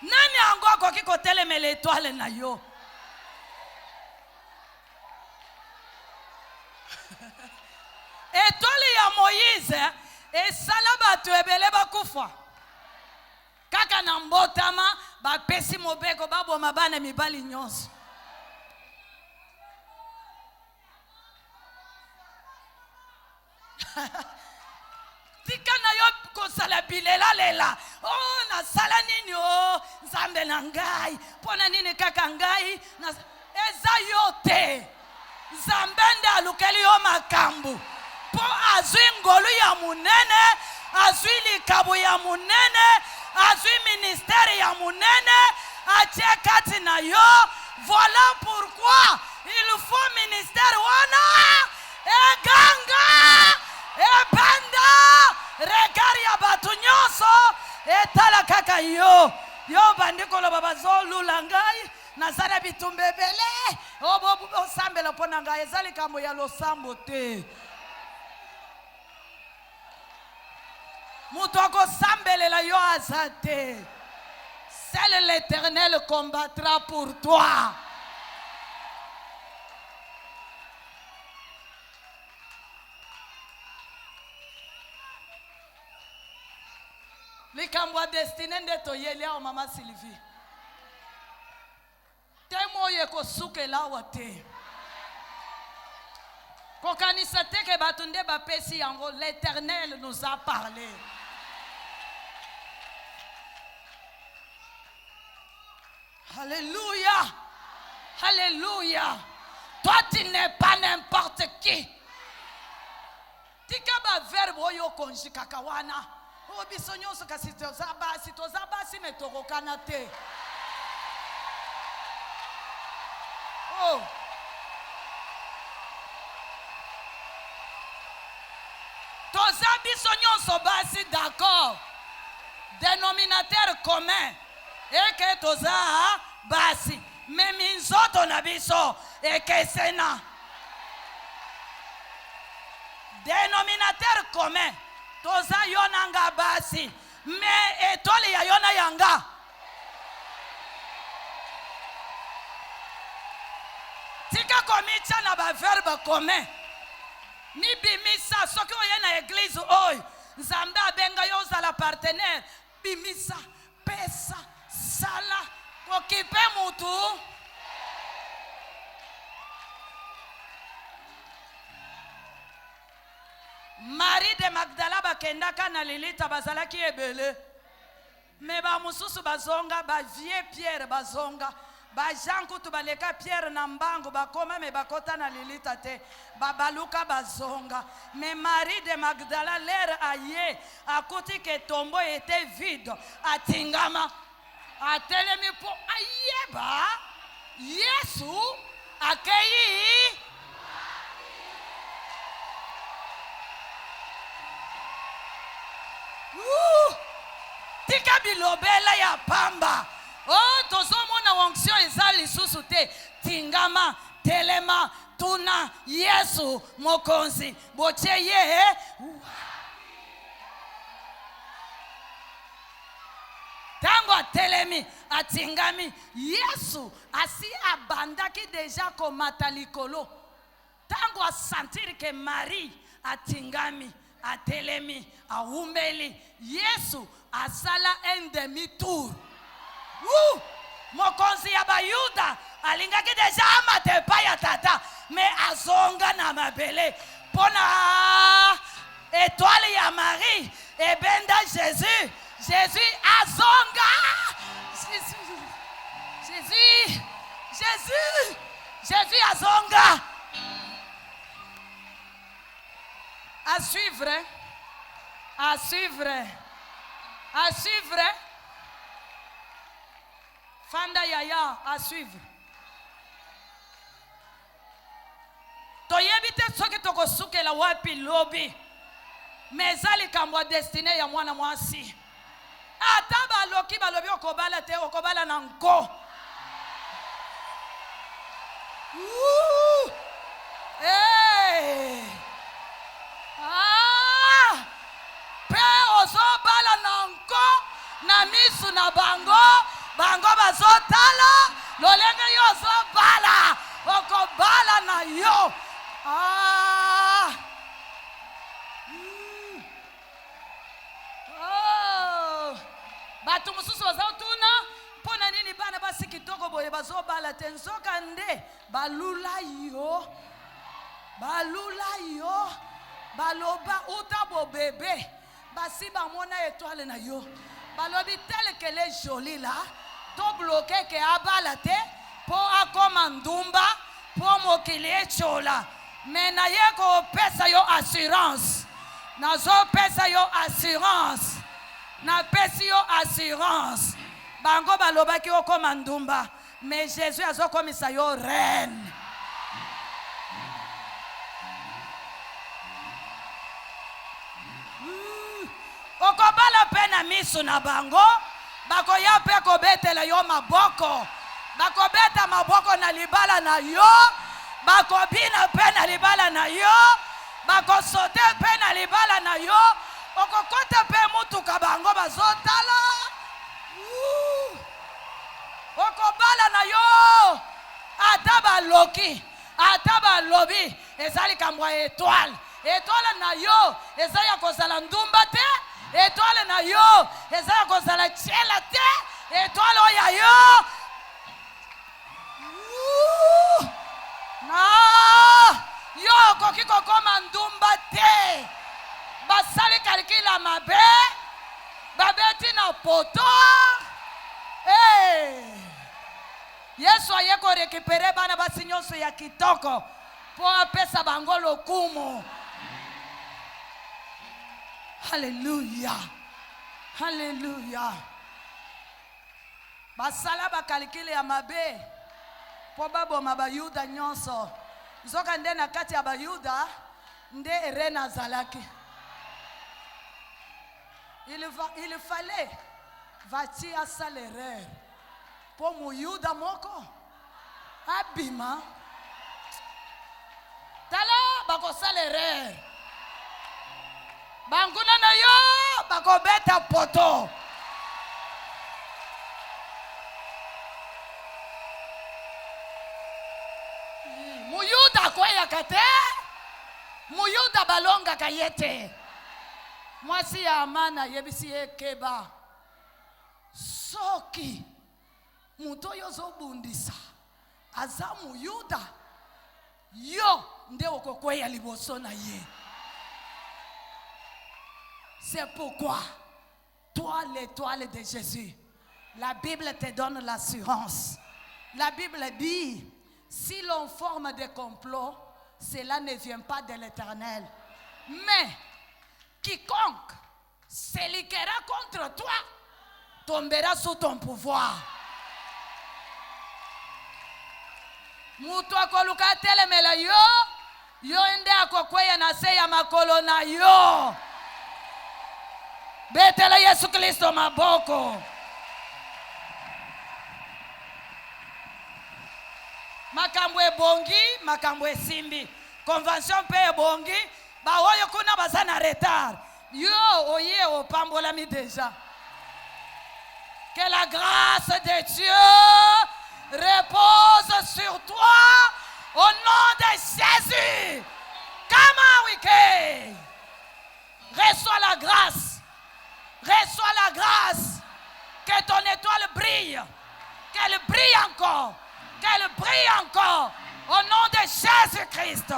Nani ango akoki kotelemela étoile na yo? Étoile ya Moïse esala bato ebele bakufa. Kaka na mbotama bapesi mobeko baboma bana mibali nyonso. Tika na yo kosala bilela lela. Oh, na sala nini oh, nzambe na ngai. Pona nini kaka ngai. Eza yo te. Nzambe nde alukeli yo makambu. Po azwi ngolu ya munene, azwi likabu ya munene, azwi ministère ya munene, atie kati na yo. Voilà pourquoi il faut ministère wana. Eganga! Ebanda! Regari ya batu nyonso etala kaka yo. Yo bandikolo babazo lulangai nazara bitumbebele. Obo sambela pona ngai ezali kambo ya losambo te. Mutoko sambelela yo azate. Seul l'Éternel combattra pour toi. Likamwa destiné ndeto yeli au mama Sylvie. Temo yeko suke lawa te. Kokanisa teke batunde bapesi yango, l'Éternel nous a parlé. Alléluia. Alléluia. Toi tu n'es pas n'importe qui. Tika ba verbe oyo konji kakawana. O bisonyo so kasito zaba si metoko kanate. Oh. Toza bisonyo so basi d'accord. Dénominateur commun. Et que toza basi. Mais minzoto na biso et que sena. Dénominateur commun. Toza yonanga basi. Mais étoile ya yona yanga. Tika komicha na ba verbe commun. Ni bimisa soki oye na église oy. Nzambe abenga yo zala partenaire. Bimisa, pesa, sala, okipe mutu. Marie de Magdala bakendaka na Lilita bazalaki ebele. Me ba mususu bazonga ba vie Pierre bazonga. Ba Jean kutu baleka Pierre na mbangu bakoma me bakota na Lilita te. Ba baluka bazonga. Me Marie de Magdala l'air aye akuti ke tombo était vide. Atingama atelemi po ayeba Yesu akei. Tika bilobela ya pamba. Oh, tozo mona onction eza lisusu te. Tingama, telema, tuna, Yesu, mokonzi. Boche ye. Tango atelemi, atingami. Yesu, asi abandaki deja komata likolo. Tango asentir que Marie atingami. Atelemi, aumeli, Yesu asala un demi-tour. Mokonzi ya bayuda alingaki deja amate pa ya tata, me azonga na mabele. Pona étoile ya Marie, ebenda Jésus. Jésus azonga. Jésus azonga. À suivre, à suivre, à suivre. Fanda yaya, à suivre. Toyebite soki toko suke la wapi lobi. Mezali kamwa destiné ya mwana mwasi. Ataba loki balobi okobala te okobala na nko. Hey. Pe ozo bala na nko na misu na bango bango bazotala lolenge yo ozobala okobala na yo. Bato mosusu bazotuna mpona nini bana basi kitoko boye bazobala te nzoka nde balula yo baloba uta bobebe basi bamona étoile na yo balobi tel qu'elle est jolie là to bloqué ke abala te po akoma ndumba po mokili echola me na ye kopesa yo assurance nazopesa yo assurance napesi yo assurance bango balobaki okoma ndumba mais Jésus azokomisa yo reine. Okobala pe na miso na bango bakoya pe kobetela yo maboko bakobeta maboko na libala na yo bakobina pe na libala na yo bakosote pe na libala na yo okokota pe mutuka bango bazotala okobala na yo ata baloki ata balobi ezali kamwa étoile na yo eza ya kozala ndumba te étoile na yo eza ya kozala tiela te étoile oyo ya yo yo okoki kokoma ndumba te basali kalikila mabe babeti na poto. Yesu aye korekipere bana basi nyonso ya kitoko po apesa bango lokumu. Hallelujah. Hallelujah. Basala bakalikile ya mabe po baboma bayuda nyonso. Nzoka nde na kati ya bayuda nde erena zalaki. Il fallait vati à salaire pour muyuda moko abima tala bako salaire banguna na yo bako beta poto muyuda kwea kate muyuda balonga kayete mwasi ya amana yebisi ekeba soki muto yozobundisa aza muyuda yo nde okokweya liboso na ye. C'est pourquoi toi l'étoile de Jésus, la Bible te donne l'assurance. La Bible dit si l'on forme des complots, cela ne vient pas de l'Éternel, mais quiconque s'éliguera contre toi tombera sous ton pouvoir. Mutu akoluka telemela yo ende akokweya na se ya makolo na yo. Betela Yesu Kristo maboko. Makambo ebongi, makambo esimbi. Convention pe ebongi, ba oyo kuna bazana retard. Yo oye opambola mi déjà. Que la grâce de Dieu repose sur toi au nom de Jésus. Come on, we reçois la grâce. Reçois la grâce. Que ton étoile brille. Qu'elle brille encore. Qu'elle brille encore. Au nom de Jésus-Christ.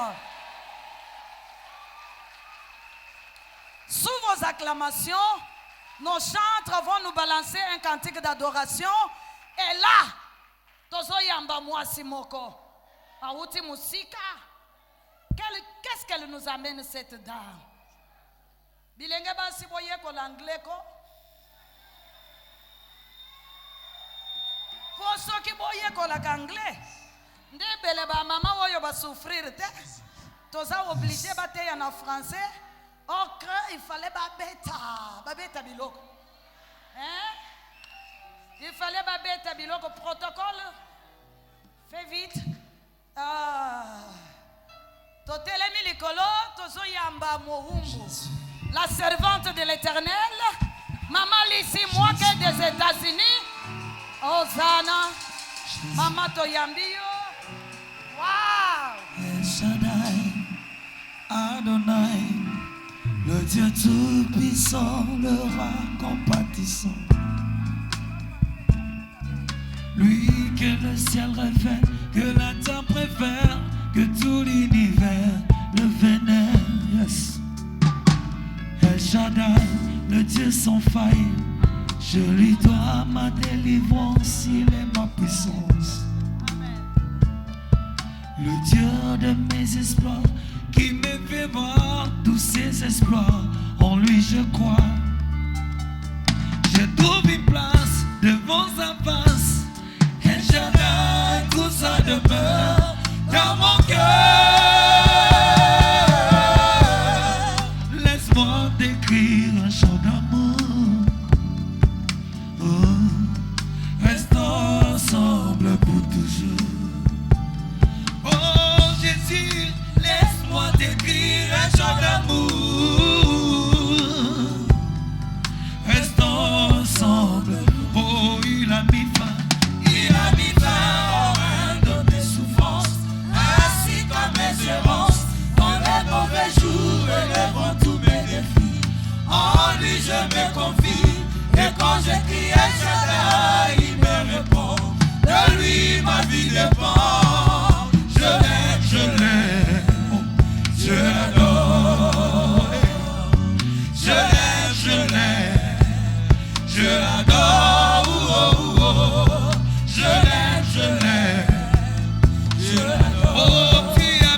Sous vos acclamations, nos chantres vont nous balancer un cantique d'adoration. Et là, tozo yamba mwasi moko. Auti musika. Qu'est-ce qu'elle nous amène cette dame? Bilenge basi boye ko l'anglais ko. Poso ki boye ko la anglais. Ndebele ba mama woyo ba souffrir te. Toza obligé ba te en français. Or il fallait babeta biloko. Hein? Il fallait babeta biloko protocole. Fais vite. Totelemi likolo tozo yamba mohumbu. La servante de l'Éternel, maman Lissi Mwake des États-Unis. Oh, Hosanna. Mama Toyambio. Wow. El Shaddai, Adonai, le Dieu tout-puissant, le roi compatissant. Lui que le ciel révère, que la terre préfère, que tout l'univers le vénère. Yes. El Shaddai, le Dieu sans faille, je lui dois ma délivrance, il est ma puissance. Le Dieu de mes exploits, qui me fait voir tous ses exploits, en lui je crois. Je trouve une place devant sa face, El Shaddai, tout ça demeure dans mon cœur. Laisse-moi t'écrire un chant d'amour. Oh, restons ensemble pour toujours. Oh Jésus, laisse-moi t'écrire un chant d'amour. Restons ensemble. Oh, il a mis fin au rein de mes souffrances, ainsi comme mes errances, dans les mauvais jours et devant tous mes défis. En lui je me confie, et quand j'écris El Shaddai, il me répond. De lui ma vie dépend. Je l'aime, je l'adore. Je l'aime, je l'adore. Oh, oh, oh. Je l'aime, je l'adore. Oh, tu as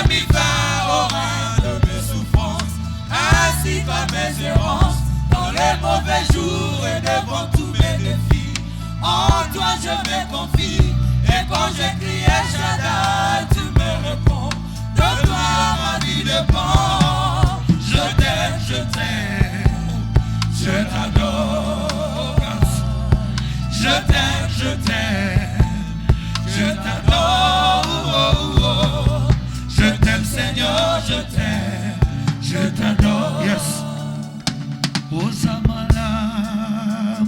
mis fin au rein de mes souffrances, ainsi qu'à mes errances, dans les mauvais jours et devant tous mes défis. En toi je me confie, et quand j'écris El Shaddai, tu me réponds. De toi ma vie dépend. Je t'aime, je t'adore. Je t'aime, je t'adore. Oh, oh. Je t'aime Seigneur, je t'adore. Yes. Osamalam,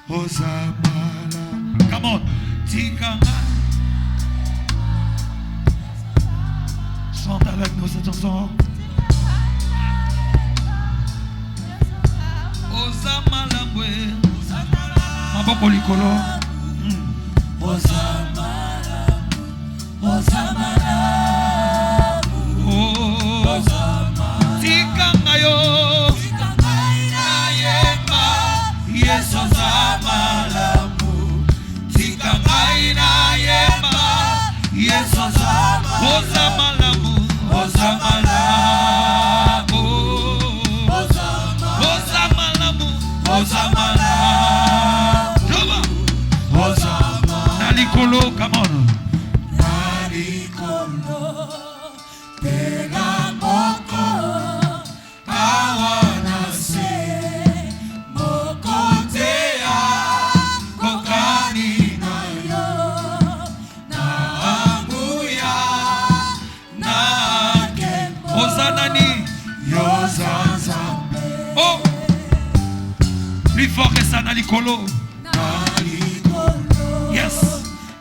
Osamalam. Come on, Tikanga. Chante avec nous cette chanson. Osamalam, Maboko likolo. Osamalam, Osamalam. Oh, Tikanga yo. Yes, Osamalam. Tikanga ina yema. Yes, Osamalam. Osamalam. Osamalam. Osamalam. Nalikolo, come on. Nalikolo. Pega moko. Awanase. Mokotea. Kokani na yo. Na anguya. Na kemo. Osanani. Yozanzambe. Oh. Plus fort que ça, Nalikolo. Nalikolo. Yes.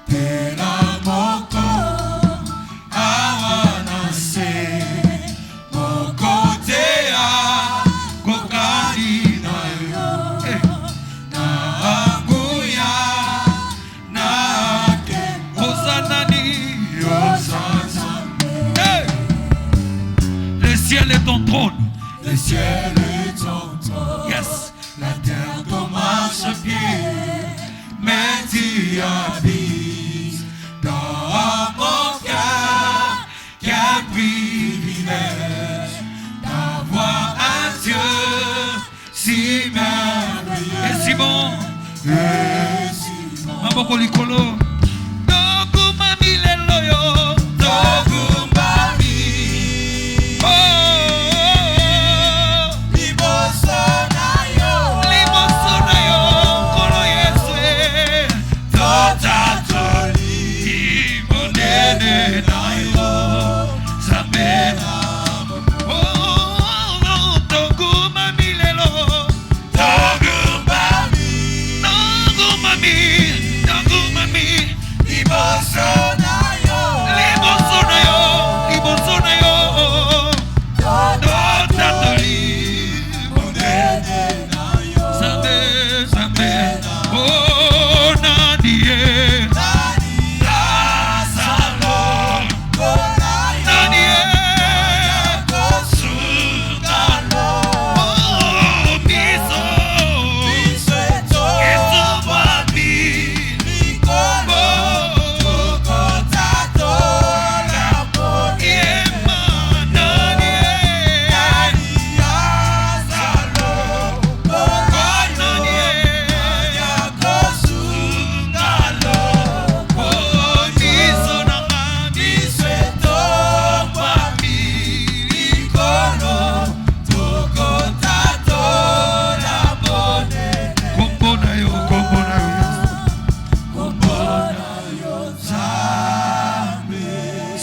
Pela moko. Awanase. Mokotea. Kokani na yo. Hey. Na anguya. Na kemo. Osanani. Yozanzambe. Hey. Le ciel est ton trône. Le ciel est ton trône. Yes. La terre ton marche-pied, mais tu habites dans mon cœur. Quel privilège d'avoir un Dieu si merveilleux et si bon. Et si bon. Maboko likolo. Dogu mami lelo yo. Dogu mami. Oh. Oh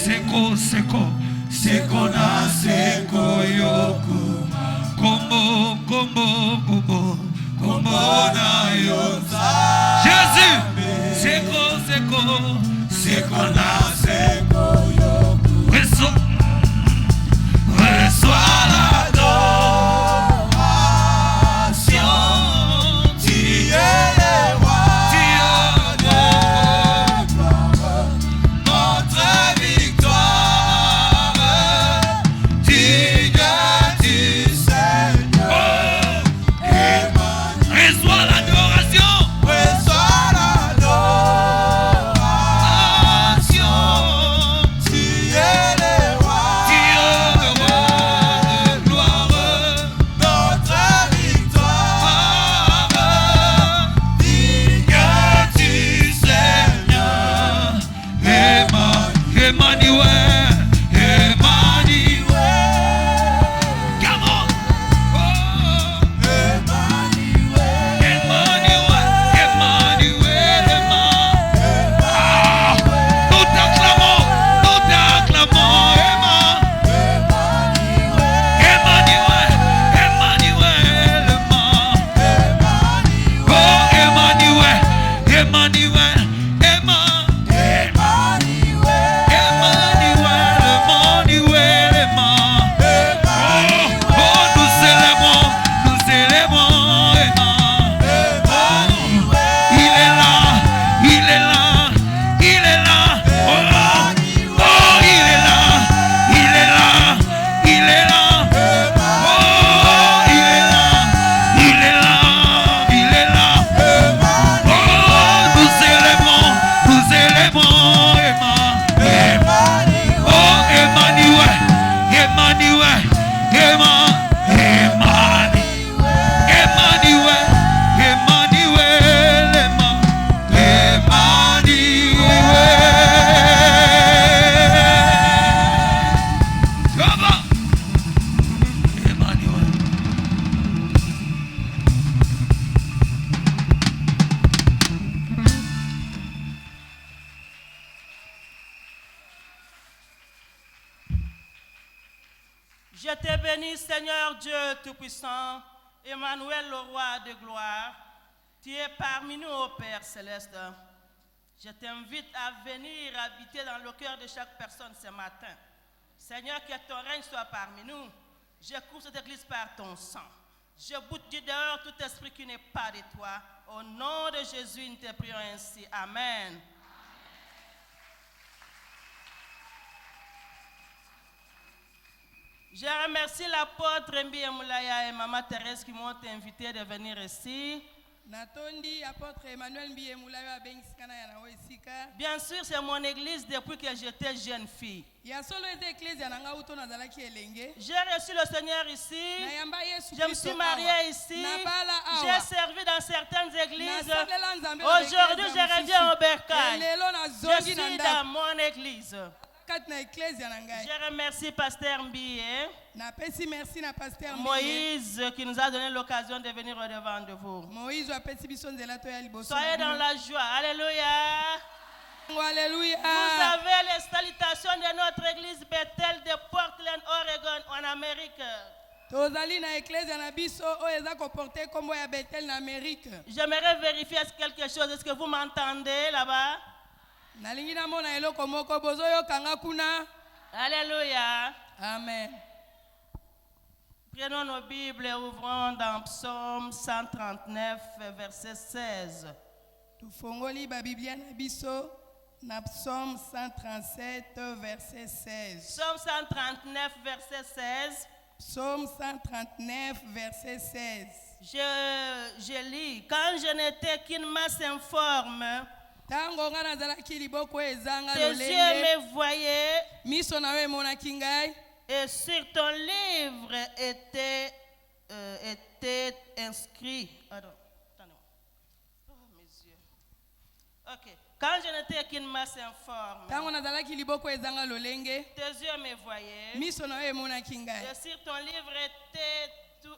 Seko, seko, seko na seko yoku. Kombo, kombo, kombo, kombo na yoza. Jésus, seko, seko, seko na seko yoku. Reçois l'adoration. Tu es le roi, tu es le roi. Notre victoire, digne du Seigneur. Reçois l'adoration. Reçois l'adoration. Tu es le roi, tu es le roi de gloire. Notre victoire, digne du Seigneur. Emmanuel, Emmanuel. Come on. Oh. Emmanuel, Emmanuel, Emmanuel. Ah. Nous t'acclamons, Emmanuel. Emmanuel, Emmanuel, oh, Emmanuel, Emmanuel, Je te bénis, Seigneur Dieu Tout-Puissant, Emmanuel, le roi de gloire. Tu es parmi nous, ô Père céleste. Je t'invite à venir habiter dans le cœur de chaque personne ce matin. Seigneur, que ton règne soit parmi nous. Je couvre cette église par ton sang. Je boute du dehors tout esprit qui n'est pas de toi. Au nom de Jésus, nous te prions ainsi. Amen. Je remercie l'apôtre Mbi Moulaya et Maman Thérèse qui m'ont invité de venir ici. Natondi apôtre Emmanuel Mbi Moulaya abengisikana ya nawe esika. Bien sûr, c'est mon église depuis que j'étais jeune fille. Ya solo ete église ya nanga uto nazalaki elenge. J'ai reçu le Seigneur ici. Na yamba Yesu Je me suis mariée ici. J'ai servi dans certaines églises. Aujourd'hui, je reviens au Bercail. Je suis dans mon église. Je remercie Pasteur Mbi, Moïse qui nous a donné l'occasion de venir au-devant de vous. Soyez dans la joie. Alléluia. Alléluia. Vous avez les salutations de notre église Bethel de Portland, Oregon, en Amérique. J'aimerais vérifier quelque chose. Est-ce que vous m'entendez là-bas? Alléluia. Amen. Prenons nos Bibles et ouvrons dans Psaume 139, verset 16. Tufongoli ba Biblia na biso na Psaume 137, verset 16. Psaume 139, verset 16. Psaume 139, verset 16. Je lis. Quand je n'étais qu'une masse informe, tes yeux me voyaient et sur ton livre était inscrit. Oh, mes yeux. Ok. Quand je n'étais qu'une masse informe, tes yeux me voyaient et sur ton livre était tout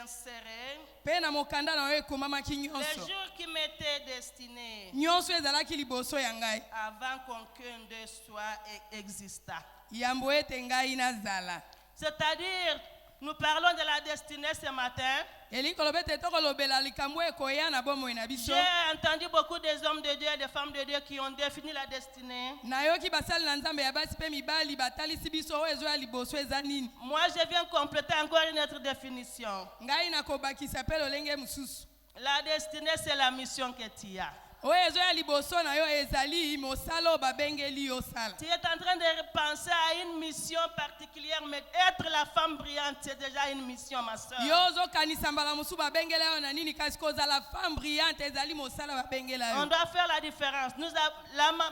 inséré. mpe na mokanda na yo ekomamaki Les nyonso jours qui m'étaient destinés nyonso ezalaki liboso ya ngai avant qu'aucun d'eux soit exista. yambo ete ngai nazala C'est-à-dire, nous parlons de la destinée ce matin. elingi koloba ete tokolobela likambo ekoya na bomoi na biso J'ai entendu beaucoup des hommes de Dieu et des femmes de Dieu qui ont défini la destinée. nayoki basali na nzambe ya basi mpe mibali batalisi biso oyo ezoya liboso eza nini Moi, je viens compléter encore une autre définition. ngai nakobakisa mpe lolenge mosusu La destinée, c'est la mission que tu as. oyo ezoya liboso na yo ezali mosala oyo babengeli yo sala Tu es en train de penser à une mission particulière, mais être la femme brillante, c'est déjà une mission, ma soeur. yo ozokanisa mbala mosusu babengela yo na nini kasi kozala femme brillante ezali mosala babengela On yo doit faire la différence.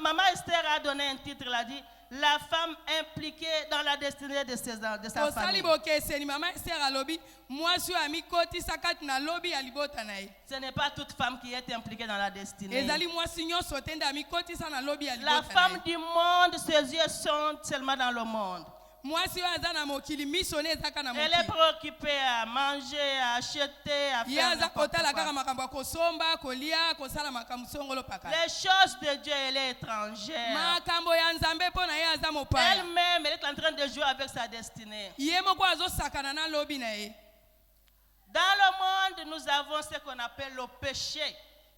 Maman Esther a donné un titre, elle a dit, la femme impliquée dans la destinée de sa tosali famille. bokeseni mama ester alobi mwasi oyo amikotisa kati na lobi ya libota na ye Ce n'est pas toute femme qui est impliquée dans la destinée. ezali mwasi nyonso te nde amikotisa na lobi ya La libota na femme ye du monde, ses yeux sont seulement dans le monde. mwasi oyo aza na mokili miso ne ezaka na Elle est mokili préoccupée à manger, à acheter, à ye faire aza n'importe kotala kaka quoi. makambo ya kosomba kolia kosala makambo songolo paka Les choses de Dieu, elle est étrangère. makambo ya nzambe mpo na ye aza mopaya Elle-même, elle est en train de jouer avec sa destinée. ye moko azosakana na lobi na ye Dans le monde, nous avons ce qu'on appelle le péché.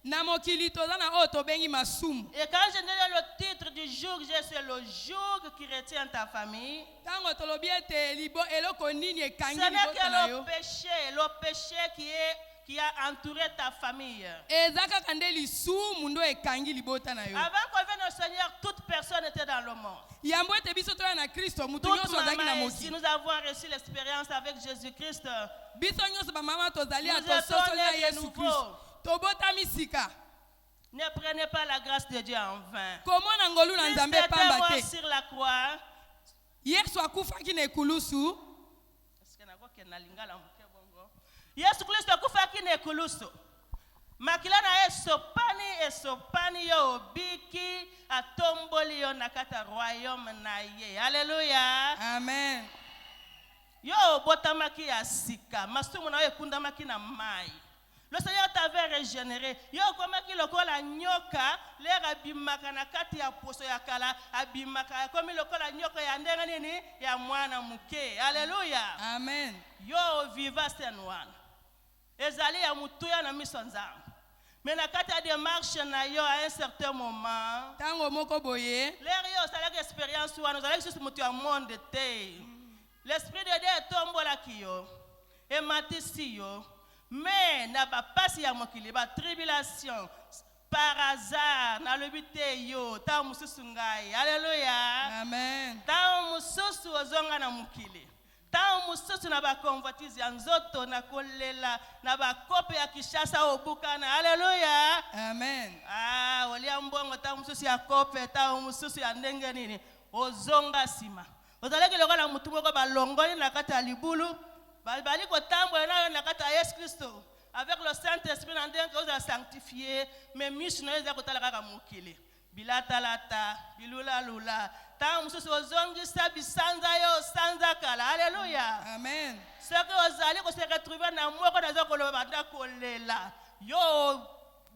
na mokili toza na oyo tobengi masumu Et quand je donne le titre du joug, c'est le joug qui retient ta famille. ntango tolobi ete eloko nini Ce ekangi n'est libota na que yo le péché qui a entouré ta famille. eza kaka nde lisumu ndo ekangi libota na yo Avant qu'on vienne au Seigneur, toute personne était dans le monde. yambo ete biso toya na kristo mutu Toute nyonso azalaki na maman, si mokili nous avons reçu l'expérience avec Jésus-Christ, biso nyonso bamama tozali nous atososoli na étions nés de yesu nouveau. kristo tobotami sika Ne prenez pas la grâce de Dieu en vain. komona ngolu na Christ nzambe était pamba mort te sur la croix. yesu akufaki na ekulusu Yesu Kristo akufaki na ekulusu. Makila na esopani yo obiki atomboli yo na kata royaume na ye. Alléluia. amen Yo botamaki ya sika, masumu na yo ekundamaki na mai. Le Seigneur t'avait régénéré. Yo komaki lokola nyoka, l'air abimaka na kati ya poso ya kala, abimaka komi lokola nyoka ya ndenge nini ya mwana muke. Alléluia. amen Yo viva senwana. Ezali ya mutuya na miso nzambe. Mais na kati ya démarche na yo à un certain moment, ntango moko boye l'air yo salaki expérience wana, ozalaki susu mutu ya monde te. L'esprit de Dieu etombolaki yo, ematisi yo, mais na bapasi ya mokili, ba tribulation, par hasard, na lobi te yo, ta mususu ngai. Alléluia. amen Ta mususu ozonga na mokili. Ta mususu na ba convoitise ya nzoto na kolela, na ba kope ya Kishasa obukana. Alléluia. amen Ah, olia mbongo ta mususu ya kope, ta mususu ya ndenge nini. Ozonga sima. Ozalaki lokola mutu moko balongoli na kati ya libulu, bali kotambola na yo na kati ya Yesu Kristo. Avec le Saint-Esprit na ndenge oza sanctifié, mais misu na yo eza kotala kaka mokili. Bilatalata, bilulalula. Ta mususu ozongisa bisanza yo sanza kala. Alléluia. amen Soki ozali ko se retrouver na moko na zo koloba banda kolela. Yo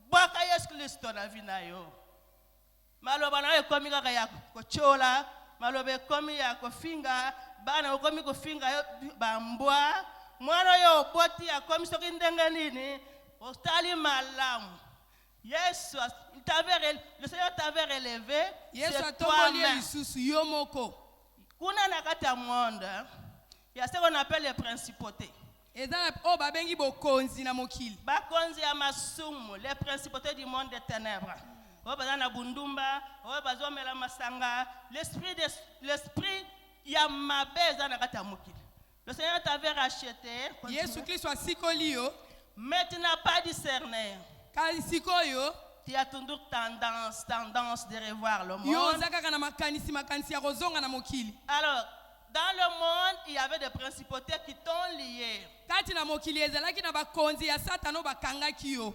bwaka Yesu Kristo na vina yo. Maloba na yo komi kaka ya kochola, maloba komi ya kofinga, bana komi kofinga yo bambwa. Mwana yo boti ya komi soki ndenge nini, ostali malamu. Yesu, le Seigneur t'avait relevé. yesu C'est atomboli ye toi-même. lisusu yo moko Kuna na kati ya monde, il y a ce qu'on appelle les principautés. eza na oyo babengi bokonzi na mokili Bakonzi ya masumu, les principautés du monde des ténèbres. Oyo baza na bundumba, oyo bazomela masanga, l'esprit ya mabe eza na kati ya mokili. Le Seigneur t'avait racheté, yesu kristo asikoli yo mais tu n'as pas discerné. kasi sikoyo Tu as toujours tendance de revoir le yo monde. oza kaka na makanisi ya kozonga na mokili Alors, dans le monde, il y avait des principautés qui t'ont lié. kati na mokili ezalaki na bakonzi ya satana oyo bakangaki yo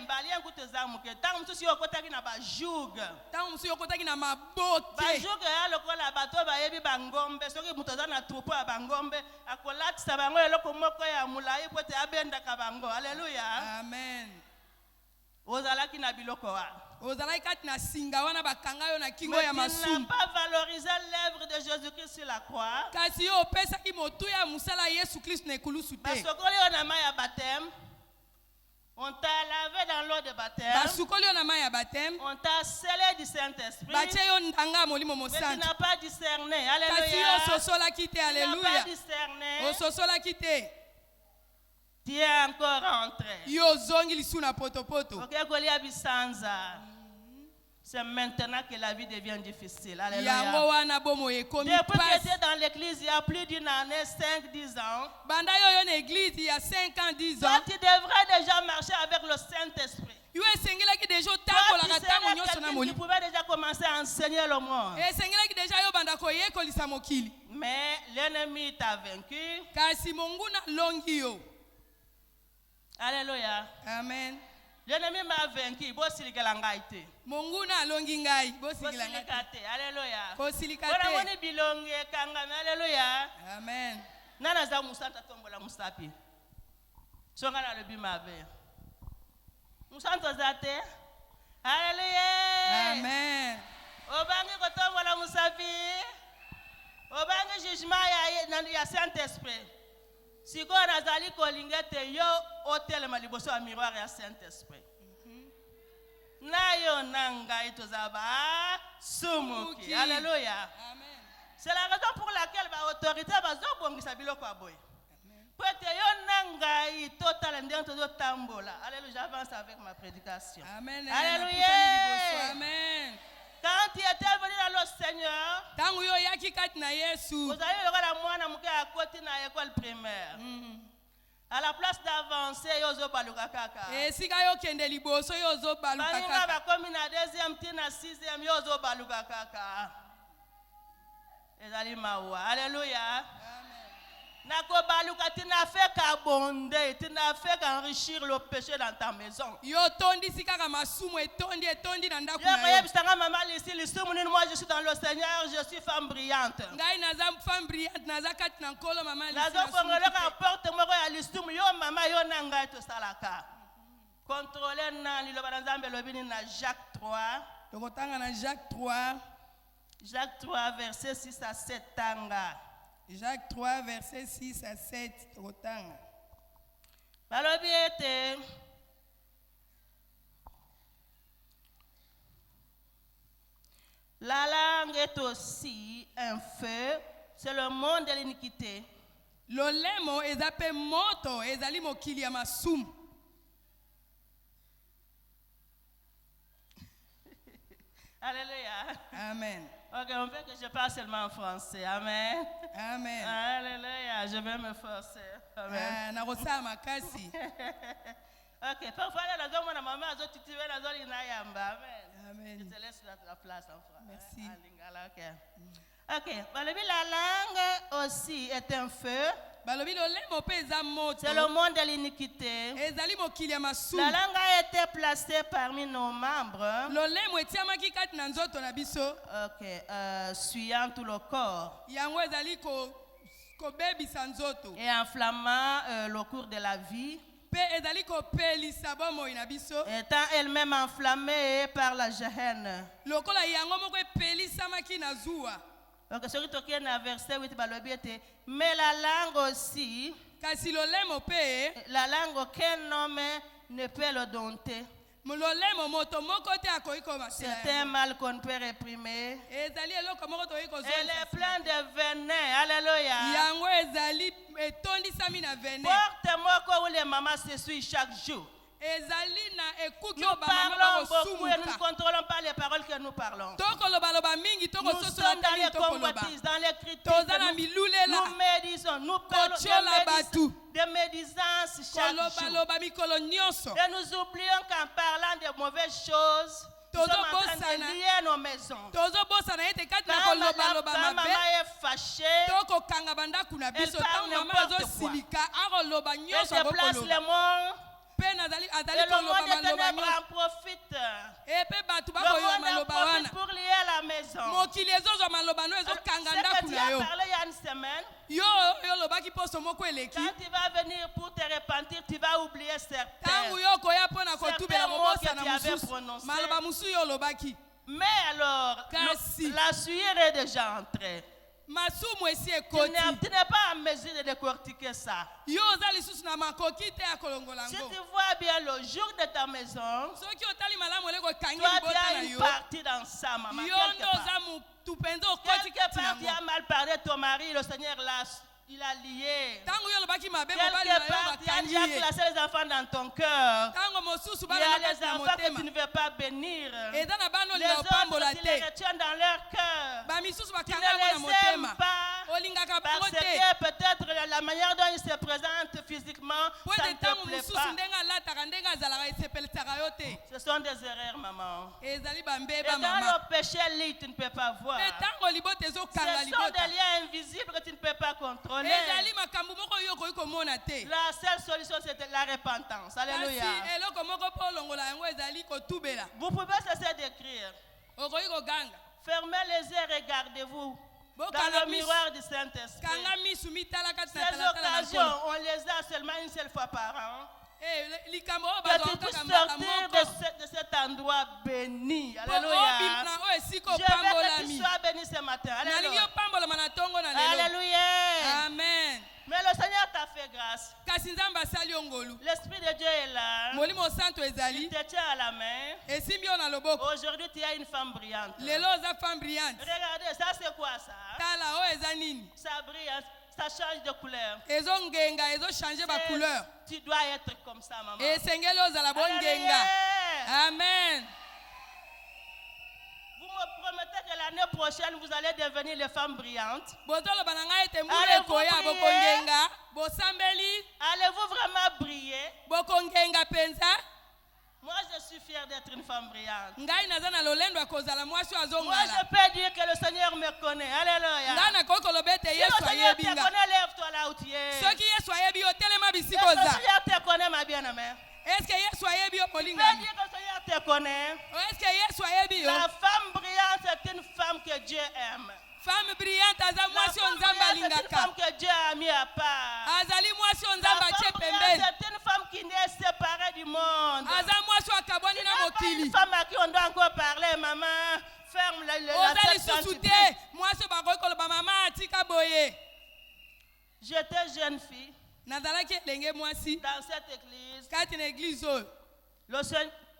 balien kutu eza moke ntango mosusu yo okotaki na bajuge ntango mosusu okotaki na maboke bajuge ya lokola bato bayebi bangombe soki muto aza na troupeau ya bangombe akolatisa bango eloko moko ya molai po ete abendaka bango. Alléluia. Amen. Ozalaki na biloko wa. Ozalaki kati na singa wana bakanga yo na kingo Mais ya tu n'as masumu. pas valorisé l'œuvre de Jésus-Christ sur la croix. Kasi yo opesaki motu ya musala Yesu Kristo na ekulusu te. Basokoli yo na mai ya baptême. On t'a lavé dans l'eau de baptême. Basukoli yo na mai ya baptême. On t'a scellé du Saint-Esprit. Batie yo ndanga molimo Mais tu mosantu. n'as pas discerné. Kasi yo Alléluia. ososolaki te. Tu n'as pas Alléluia. discerné. Ososolaki te. Tu es encore rentré. Yo ozongi lisu na potopoto. Ok, Golia Bisanza. C'est maintenant que la vie devient difficile. Yango Alléluia. wana bomo ekomi Depuis que tu passe. étais dans l'église il y a plus d'une année, 5-10 ans, Banda yo na église il y a 5 ans, 10 toi ans. tu devrais déjà marcher avec le Saint-Esprit. Yo esengelaki déjà Toi, otambola tu tango serais nyonso na quelqu'un qui molimo. pouvait déjà commencer à enseigner le monde. Esengelaki déjà yo banda koyekolisa mokili. Mais l'ennemi t'a vaincu. Kasi monguna longi yo. Alléluia. Amen. L'ennemi m'a vaincu. Bosilikela ngai te. Monguna alongi ngai. Bosikila Bosilika ngati. te. Alléluia. Kosilika Wana te. moni bilongi ekangami. Alléluia. Amen. Nana za musanta tombola musapi. Songa na lobi mabe. Musanta zate. Alléluia. Amen. Obangi kotombola musapi. Obangi jugement ya Saint-Esprit. Sikoyo nazali kolinga te yo otelema liboso ya miroir ya Saint-Esprit. Na yo na ngai tozaba sumuki. Alléluia. Amen. C'est la raison pour laquelle ba autorité bazobongisa biloko aboye. Peut-être yo na ngai total ndenge tozotambola. Alléluia, j'avance avec ma prédication. Amen. Alléluia. Amen. Quand tu étais venu dans le Seigneur, Tangu yo yaki kati na Yesu. vous avez lokola mwana muke à côté na école primaire. À la place d'avancer, yo zo baluka kaka. Esika yo kende liboso yo ozobaluka Baninga kaka. ba komi na deuxième ti na sixième yo zo baluka kaka. Ezali mawa. Alléluia. Nako baluka ti na fait qu'abonder, ti na fait qu'enrichir le péché dans ta maison. Yo tondisi kaka masumu etondi na ndaku Yo na yo. koyebisanga maman ici, moi je suis dans le Seigneur, je suis femme brillante. Ngai naza femme brillante naza kati na nkolo mama Nazo kongolaka porte moko ya lisumu yo mama yo na ngai tosalaka. Contrôler na liloba na Nzambe lobini na Jacques 3. Tokotanga na Jacques 3. Jacques 3 verset 6 à 7 tanga. Jacques 3 verset 6 à 7 tokotanga. Balobi ete la langue est aussi un feu, c'est le monde de l'iniquité. Lolemo eza pe moto ezali mokili ya masumu. Alléluia. Amen. Ok, on veut que je parle seulement en français. Amen. Amen. Alléluia, je vais me forcer. Amen. Nakosala makasi. Ok, parfois la zone mon maman a titulé la zone inayamba. Amen. Amen. Je te laisse la place en français. Merci. En lingala, ok. Ok, la langue aussi est un feu. Balobi lolemo pe eza moto. C'est le monde de l'iniquité. Ezali mokili ya masumu. La langue a été placée parmi nos membres. Lolemo etiamaki kati na nzoto na biso. Ok, suyant tout le corps. Yango ezali kobebisa nzoto. Et enflammant le cours de la vie. Pe ezali kopelisa bomoi na biso. Étant elle-même enflammée par la Gehenna. Lokola yango moko epelisamaki na zuwa. Donc, ce qui est dans verset 8, mais la langue aussi, Kasi lolemo pe la langue aucun homme ne peut le dompter. lolemo moto moko te akoki komasela. C'est un mal qu'on ne peut réprimer. Ezali eloko moko tokoki Elle kozongisa. est pleine de venin. Alléluia. Yango ezali etondisami na venin. Porte-moi où les mamans s'essuient chaque jour. Ezali na ekuki Nous oyo bamama parlons beaucoup et nous ne bakosumuka. contrôlons pas les paroles que nous parlons. Tokoloba mingi Nous sommes tokososola dans tali les tokoloba. convoitises, dans les critiques. Toza na Nous milulela. médisons, nous parlons Kotiola batu. de médisance chaque jour. Kolobaloba mikolo nyonso. Et nous oublions qu'en parlant de mauvaises choses, nous sommes en train de lier nos maisons. Tozobosana ete kati na Quand kolobaloba maman mabe. est fâchée, Tokokanga bandaku na biso Elle parle ntango mama n'importe azosilika akoloba elle nyonso déplace akokoloba. les mots Pe azali et koloba le monde des maloba ténèbres nyonso. en profite. Epe bato Le bakoyoka monde en maloba profite wana. pour lier la maison. Mokili ezozwa maloba no Ce ezokanga que ndaku na yo. parlé il y a une semaine. Yo lobaki poso moko eleki. Quand tu vas venir pour te repentir, tu vas oublier certains. Tangu yo koya pona kotubela mobosa na mots que tu avais mususu. prononcés. Maloba musu yo lobaki. Mais alors, Kasi. la sueur est déjà entrée. Masumu esi Tu ekoti. n'es pas en mesure de décortiquer ça. Yo oza lisusu na makoki te ya kolongola Si ngo. tu vois bien le jour de ta maison, Soki otali malamu eleko kangi toi tu libota as na une yo. partie dans ça, maman. Yo Quelque ndo part. oza mutu penza okoti Quelque kati part, tu nango. as mal parlé de ton mari, le Seigneur il a lié. Tango yo lobaki mabe mobali na Quelque yo part, tu as bakangi déjà ye. classé les enfants dans ton cœur. Tango mosusu Il y bana a na les kati na enfants que tu motema. ne veux pas bénir. Eza na bana Les olinga opambola autres, tu les te. retiens dans leur cœur. Bamisusu Tu bakanga ne yango na les aimes motema. pas. Olingaka Parce bango te. que peut-être la manière dont il se présente physiquement, Po ça ete ne te ntango plaît mosusu pas. ndenge alataka ndenge azalaka esepelisaka yo te. Ce sont des erreurs, maman. Ezali Et bambeba dans mama. le péché lit, tu ne peux pas voir. Mpe ntango libota Ce ezokanga sont libota. des liens invisibles que tu ne peux pas contrôler. Ezali makambo moko yo okoki komona te. La seule solution, c'est la repentance. Alléluia. Kasi eloko moko mpo olongola yango ezali kotubela. Vous pouvez cesser d'écrire. Okoki koganga. Fermez les yeux, regardez-vous dans Bokanga le misu. miroir du Saint-Esprit. Kanga misu mitala kati na Ces talatala na occasions, nkolo. on les a seulement une seule fois par an. Likambo oyo Que tu bazwaka puisses kaka mbala sortir moko. de cet endroit béni. Po obima Alléluia. na oyo esika Je veux que tu opambolami. sois béni ce matin. Nalingi Alléluia. opambolama na ntongo na lelo. Alléluia. Amen. Mais le Seigneur t'a fait grâce. Kasi nzambe asali yo ngolu. L'Esprit de Dieu est là. Molimo santo Il ezali. te tient à la main. Esimbi yo na loboko. Aujourd'hui, tu es une femme brillante. Lelo oza femme brillante. Regardez, ça c'est quoi ça? Tala oyo eza nini? Ça brille, hein? Ça change de couleur. Ezongenga ezochange bacouleur. Tu dois être comme ça, maman. Esengeli ozala bongenga. Alléluia. Amen. Vous me promettez que l'année prochaine, vous allez devenir les femmes brillantes. bozoloba na ngai ete mbula Allez-vous ekoya prier? bokongenga bosambeli Allez-vous vraiment briller? bokongenga mpenza. Moi, je suis fière d'être une femme brillante. Ngai naza na lolendo ya kozala mwasi oyo Moi, azongala. je peux dire que le Seigneur me connaît. Alléluia. Ngai nakoki koloba ete Si le yesu Seigneur te ayebi nga. connaît, lève-toi là où tu es. Soki yesu ayebi yo telema Si bisika le oza. Seigneur te connaît, ma bien-aimée. Eske yesu ayebi yo Tu peux molingami? dire que le Seigneur te connaît. Eske yesu ayebi yo? La femme brillante, c'est une femme que Dieu aime. Femme brillante aza La mwasi oyo femme nzambe brillante, c'est une alingaka. femme que Dieu a mis à part. Azali mwasi oyo La nzambe femme atie brillante, pembeni. c'est une femme qui n'est séparée du monde. Aza mwasi oyo akabwani na Pas une mokili. femme à qui on doit encore parler, maman. Ferme la Oza tête quand lisusu tu te pries. mwasi oyo bakoki koloba mama atika boye. J'étais jeune fille Nazalaki elenge mwasi dans cette église. kati na eglize oyo.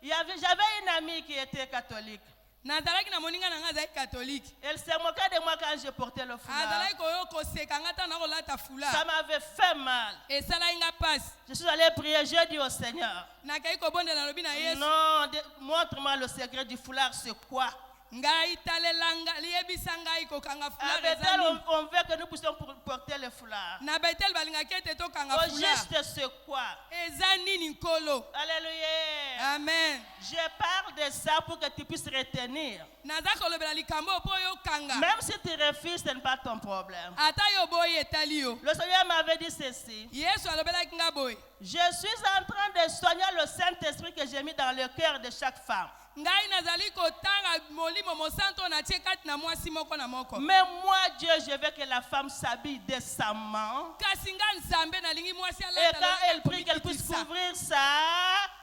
J'avais une amie qui était catholique. Nazalaki na moninga na ngai azali katolike. Elle se moquait de moi quand je portais le foulard. Azalaki koyo koseka nga ntango nakolata Ça fula. m'avait fait mal. Esalaki nga pasi. Je suis allée prier, j'ai dit au Seigneur, Nakei kobondela lobi na Yesu. non, montre-moi le secret du foulard, c'est quoi? Ngai talelanga liyebisa ngai kokanga À fula Bethel, ezali. on veut que nous puissions porter le foulard. Na Betel balingaki ete tokanga Au fula. juste, c'est quoi? Eza nini nkolo? Alléluia. Amen. Je parle de ça pour que tu puisses retenir. Naza kolobela likambo po yo kanga. Même si tu refuses, ce n'est pas ton problème. Ata yo boyi etali yo. Le Seigneur m'avait dit ceci. Yesu alobelaki nga boyi. Je suis en train de soigner le Saint-Esprit que j'ai mis dans le cœur de chaque femme. Ngai nazali kotanga molimo mosanto na tie kati na mwasi moko na moko. Mais moi, Dieu, je veux que la femme s'habille décemment. Kasi nga nzambe nalingi mwasi Et alata quand elle prie, qu'elle puisse couvrir sa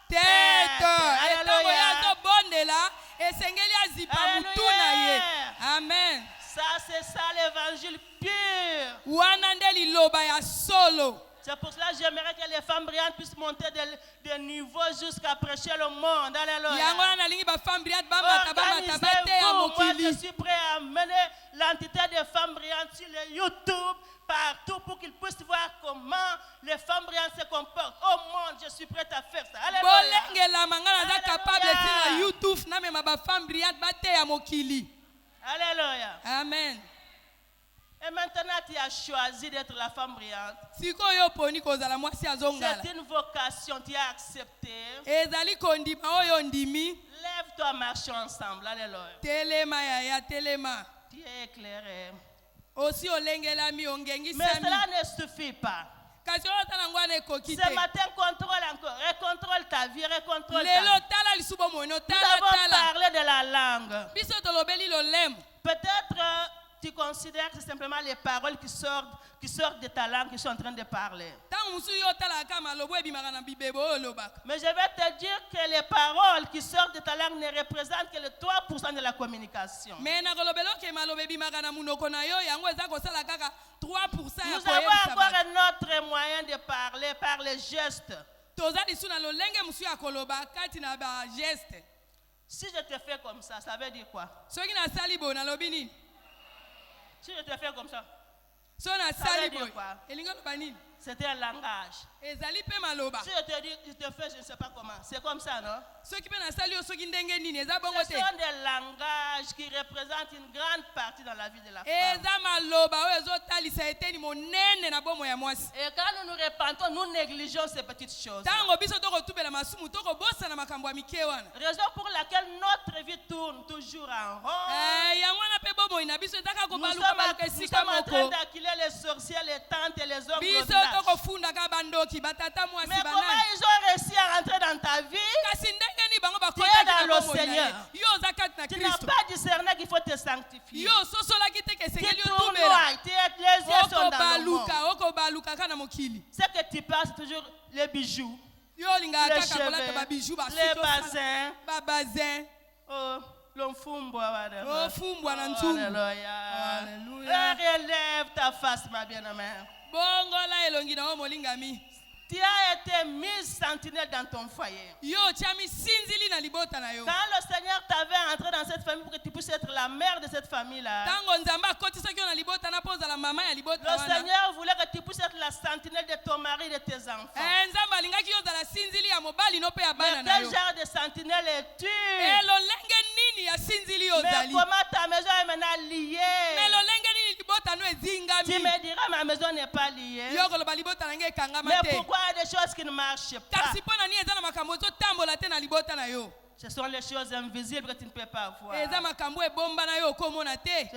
tete. Etango Alléluia. yazo bondela esengeli azipa mutu na ye. Alléluia. Amen. Ça, c'est ça l'évangile pur. Wana nde liloba ya solo. C'est pour cela que j'aimerais que les femmes brillantes puissent monter de niveau jusqu'à prêcher le monde. Alléluia. Yango wana nalingi ba femme brillante bamata bamata bate ya Organisez-vous. Moi, je mokili. suis prêt à mener l'entité des femmes brillantes sur le YouTube, partout, pour qu'ils puissent voir comment les femmes brillantes se comportent. Au monde, je suis prête à faire ça. Alléluia. Bolengela mangana za Alléluia. capable tina YouTube na mema ba femme brillante bate ya mokili. Alléluia. Amen. Et maintenant, tu as choisi d'être la femme brillante. Sikoyo poni kozala mwasi azongala. C'est une vocation, tu as accepté. Ezali kondima oyo ndimi. Lève-toi, marchons ensemble. Alléluia. Telema ya telema. Tu es éclairé. Osi olengelami ongengi Mais sami. cela ne suffit pas. Kasi oyo tala ngwana ekoki Ce te. matin, contrôle encore. Recontrôle ta vie, recontrôle ta Lelo vie. tala lisubo mono Nous tala avons tala. parlé de la langue. Biso tolobeli lolemo. Peut-être tu considères que c'est simplement les paroles qui sortent de ta langue qui sont en train de parler. Mais je vais te dire que les paroles qui sortent de ta langue ne représentent que le 3% de la communication. Nous avons encore un autre moyen de parler par les gestes. Si je te fais comme ça veut dire quoi? Si je te fais comme ça veut dire quoi? C'était un langage. Si je te dis, je te fais, je ne sais pas comment. C'est comme ça, non? Ce sont des langages qui représentent une grande partie dans la vie de la femme. Et quand nous nous repentons, nous négligeons ces petites choses. Raison pour laquelle notre vie tourne toujours en rond. Nous sommes en train d'acculer les sorciers, les tantes et les hommes. Mais comment ils ont réussi à rentrer dans ta vie? Tu es dans le Seigneur. Tu n'as pas discerné qu'il faut te sanctifier. Tu tournoies, les yeux sont dans le monde. Ce que tu passes, c'est toujours les bijoux, les cheveux, les bassins. Oh, l'enfumbo. Alléluia. Relève ta face, ma bien-aimée. Tu as été mise sentinelle dans ton foyer. Quand le Seigneur t'avait entré dans cette famille pour que tu puisses être la mère de cette famille-là, le Seigneur voulait que tu puisses être la sentinelle de ton mari et de tes enfants. Mais quel genre de sentinelle es-tu? Mais comment ta maison est maintenant liée? Tu me diras, ma maison n'est pas liée. Mais pourquoi il y a des choses qui ne marchent pas? Ce sont les choses invisibles que tu ne peux pas voir. Ce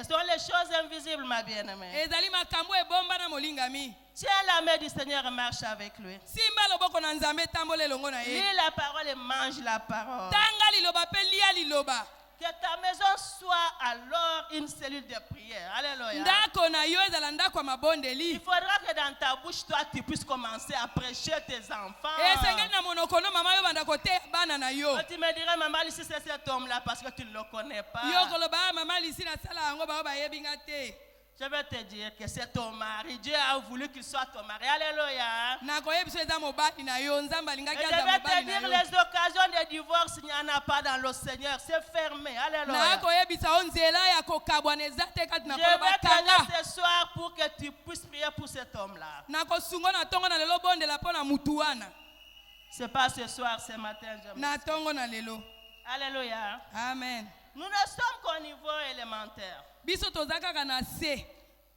sont les choses invisibles, ma bien-aimée. Tiens la main du Seigneur et marche avec lui. Lis la parole et mange la parole. Que ta maison soit alors une cellule de prière. Alléluia. Il faudra que dans ta bouche, toi, tu puisses commencer à prêcher tes enfants. Tu me diras, maman, ici c'est cet homme-là parce que tu ne le connais pas. Je vais te dire que c'est ton mari. Dieu a voulu qu'il soit ton mari. Alléluia. Et je vais te dire, les occasions de divorce, il n'y en a pas dans le Seigneur. C'est fermé. Alléluia. Je vais t'aider ce soir pour que tu puisses prier pour cet homme-là. C'est pas ce soir, ce matin. Alléluia. Amen. Nous ne sommes qu'au niveau élémentaire.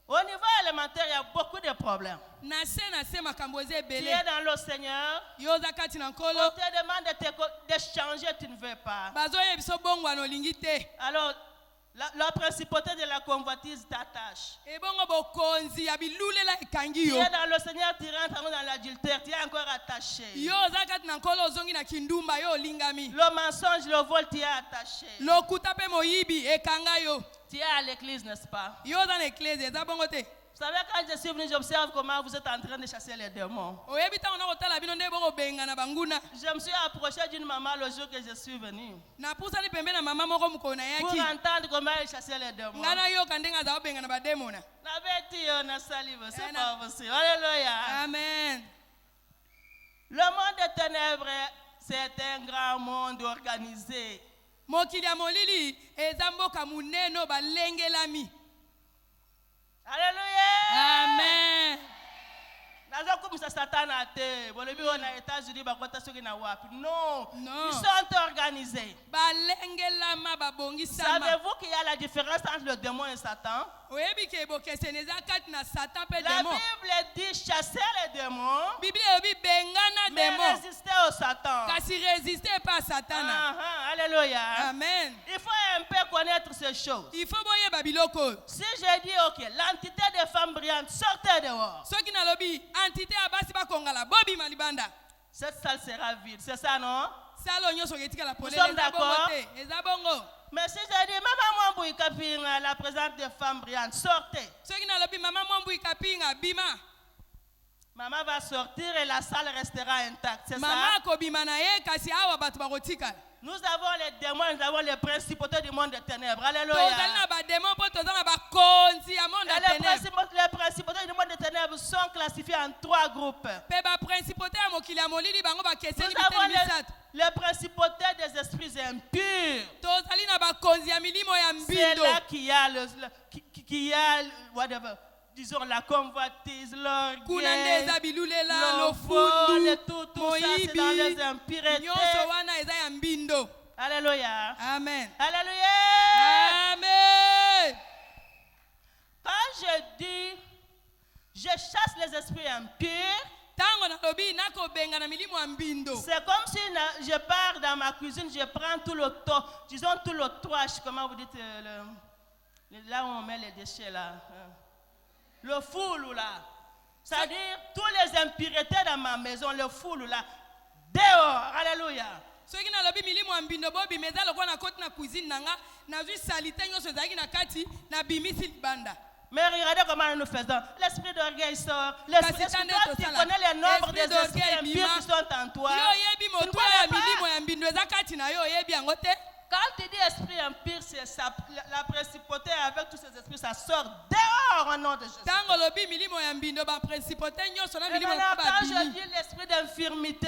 Au niveau élémentaire, il y a beaucoup de problèmes. Tu es dans le Seigneur. On te demande de changer, tu ne veux pas. Alors, la principauté de la convoitise t'attache. Tu es dans le Seigneur, tu rentres dans l'adultère, tu es encore attaché. Le mensonge, le vol, tu es attaché. Tu es à l'église, n'est-ce pas? Vous savez, quand je suis venu, j'observe comment vous êtes en train de chasser les démons. Je me suis approché d'une maman le jour que je suis venu pour entendre comment elle chassait les démons. C'est pas possible. Alléluia. Amen. Le monde des ténèbres, c'est un grand monde organisé. Alléluia. Amen. Non, ils sont organisés. Savez-vous qu'il y a la différence entre le démon et Satan? La Bible dit chasser les démons, mais résister au Satan. Alléluia. Amen. Il faut un peu connaître ces choses. Si j'ai dit, ok, l'entité des femmes brillantes, sortez dehors. Cette salle sera vide, c'est ça, non? Nous sommes d'accord? Mais si j'ai dit, maman, moi, Bouikapinga, la présente des femmes brillantes, sortez. soki nalobi mama mwambu ikapinga bima Maman va sortir et la salle restera intacte. C'est mama ça? akobima na ye kasi awa bato bakotikala Nous avons les démons, nous avons les principautés du monde des ténèbres. Alléluia. tozali na bademo mpo toza na bakonzi ya monde ya Et ténèbre les principautés du monde des ténèbres sont classifiées en 3 groupes. mpe baprincipauté ya mokili ya molili bango Nous bakeseni avons biteni misato les principautés des esprits impurs. tozali na bakonzi ya milimo ya C'est mbindo là qu'il y a qu'il y a whatever, disons la convoitise, kuna nde l'orgueil, eza bilulela le vol, et lofundu tout ça, c'est dans les moyibi impuretés. nyonso wana eza ya mbindo Alléluia. amen Alléluia. amen Quand je dis, je chasse les esprits impurs, ntango nalobi nakobenga na milimo ya mbindo c'est comme si je pars dans ma cuisine, je prends tout le temps, disons tout le trash, comment vous dites, là où on met les déchets là. Le foule là. C'est-à-dire, tous les impuretés dans ma maison, le foule là, dehors. Alléluia. soki nalobi milimo ya mbindo bobima eza lokola na koti na cuisine na nga nazwi salite nyonso ezalaki na kati nabimisi libanda Mais regardez comment nous faisons. L'esprit d'orgueil sort. L'esprit Kasi tande toi, tu tosala. connais les nombres des Esprit esprits d'orgueil impurs bima. qui sont en toi. yo oyebi Tu ne motuya ya connais milimo pas. ya mbindo eza kati na yo oyebi yango te Quand tu dis esprit impur, c'est ça, la principauté avec tous ces esprits, ça sort dehors au nom de Jésus. ntango olobi milimo ya mbindo baprincipauté nyonso na Et milimo maintenant, moko quand je babimi dis l'esprit d'infirmité,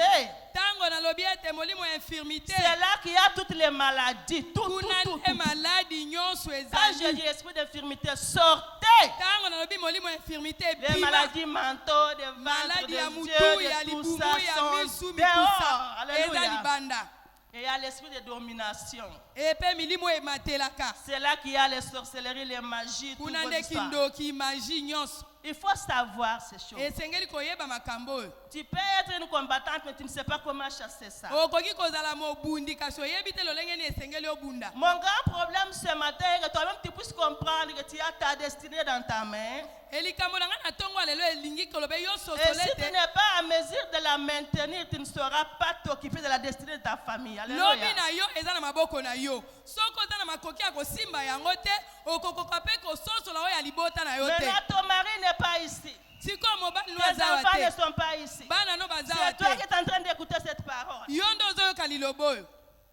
ntango nalobi ete molimo ya infirmité c'est là qu'il y a toutes les maladies. Tout. kuna nde maladi nyonso Quand je ezali dis esprit d'infirmité, sortez. ntango nalobi molimo ya infirmité Les bima maladies mentaux, des ventres, maladi des ya yeux, mutu ya de tout libumu ça ya sont misu dehors. mikusa eza Alléluia. libanda Et il y a l'esprit de domination. epe milimo ematelaka C'est là qu'il y a les sorcelleries, les magies, tout kuna nde ça. kindoki magie nyonso Il faut savoir ces choses. esengeli koyeba makambo oyo Tu peux être une combattante, mais tu ne sais pas comment chasser ça. okoki kozala mobundi kasi oyebi te lolenge nini esengeli obunda Mon grand problème ce matin est que toi-même tu puisses comprendre que tu as ta destinée dans ta main. elikambo na ngai na ntongo ya lelo elingi koloba yo Et si sosole tu te n'es pas à mesure de la maintenir, tu ne sauras pas t'occuper de la destinée de ta famille. lobi Alléluia. na yo eza na maboko na yo soki oza na makoki ya kosimba yango te okokoka mpe kososola oyo ya libota na yo te Maintenant, ton mari n'est pas ici. sikoyo mobali no Tes azawa enfants ne te sont pas ici. bana no bazawa C'est toi qui te es en train d'écouter cette parole. yo nde ozoyoka liloba oyo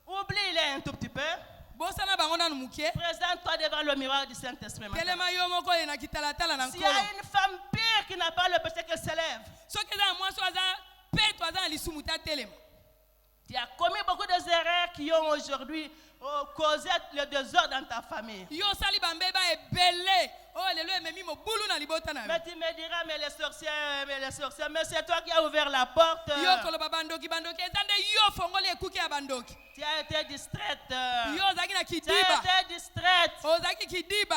Oublie-les un tout petit peu. bosana bango nanu moke Présente-toi devant le miroir du Saint-Esprit. maintenant. telema yo moko oyo na kitalatala na S'il y a nkolo une femme pire qui n'a pas le péché qu'elle s'élève, soki eza na mwasi oyo aza peto aza na lisumu te atelema tu as commis beaucoup d'erreurs qui ont aujourd'hui causé le désordre dans ta famille. yo osali bambeba ebele oyo lelo ememi mobulu na libota na yo Mais tu me diras, mais les sorciers, mais c'est toi qui as ouvert la porte. yo koloba bandoki eza nde yo fongoli ekuke ya bandoki Tu as été distraite. yo ozalaki na Tu kidiba as été distraite. ozalaki kidiba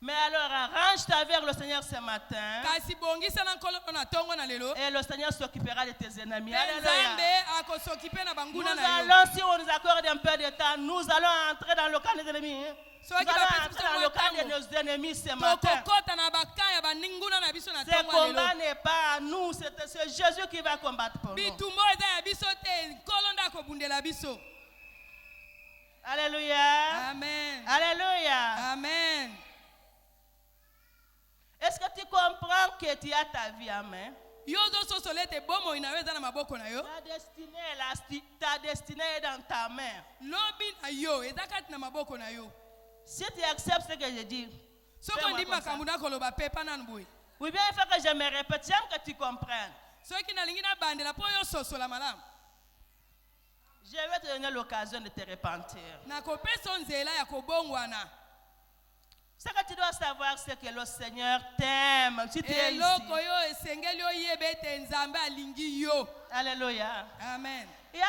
Mais alors, arrange-toi vers le Seigneur ce matin. kasi bongisa na nkolo na ntongo na lelo Et le Seigneur s'occupera de tes ennemis. mpe Alléluia. nzambe akosokipe na Nous banguna na yo allons, si on nous accorde un peu de temps, nous allons entrer dans le camp des ennemis. Nous soki allons bapesi entrer biso dans le camp de mwatango nos ennemis ce matin. tokokota na baka ya baninguna na biso na Ce ntongo ya combat lelo n'est pas à nous, c'est Jésus qui va combattre pour nous. bitumba oyo eza ya biso te nkolo nde akobundela biso Alléluia. amen Alléluia. amen Est-ce que tu comprends que tu as ta vie en main? yo ozososola ete bomoi na yo eza na maboko na yo Ta destinée est dans ta main. lobi na yo eza kati na maboko na yo Si tu acceptes ce que je dis, soki fais-moi ondimi comme ça. makambo nakoloba pepa nanu boye Ou bien il faut que je me répète, j'aime que tu comprennes. soki nalingi nabandela mpo yo ososola malamu Je vais te donner l'occasion de te repentir. nakopesa yo nzela ya kobongwana Ce que tu dois savoir, c'est que le Seigneur t'aime. Si tu es ici. eloko oyo esengeli oyeba ete nzambe alingi yo Alléluia. amen Il y a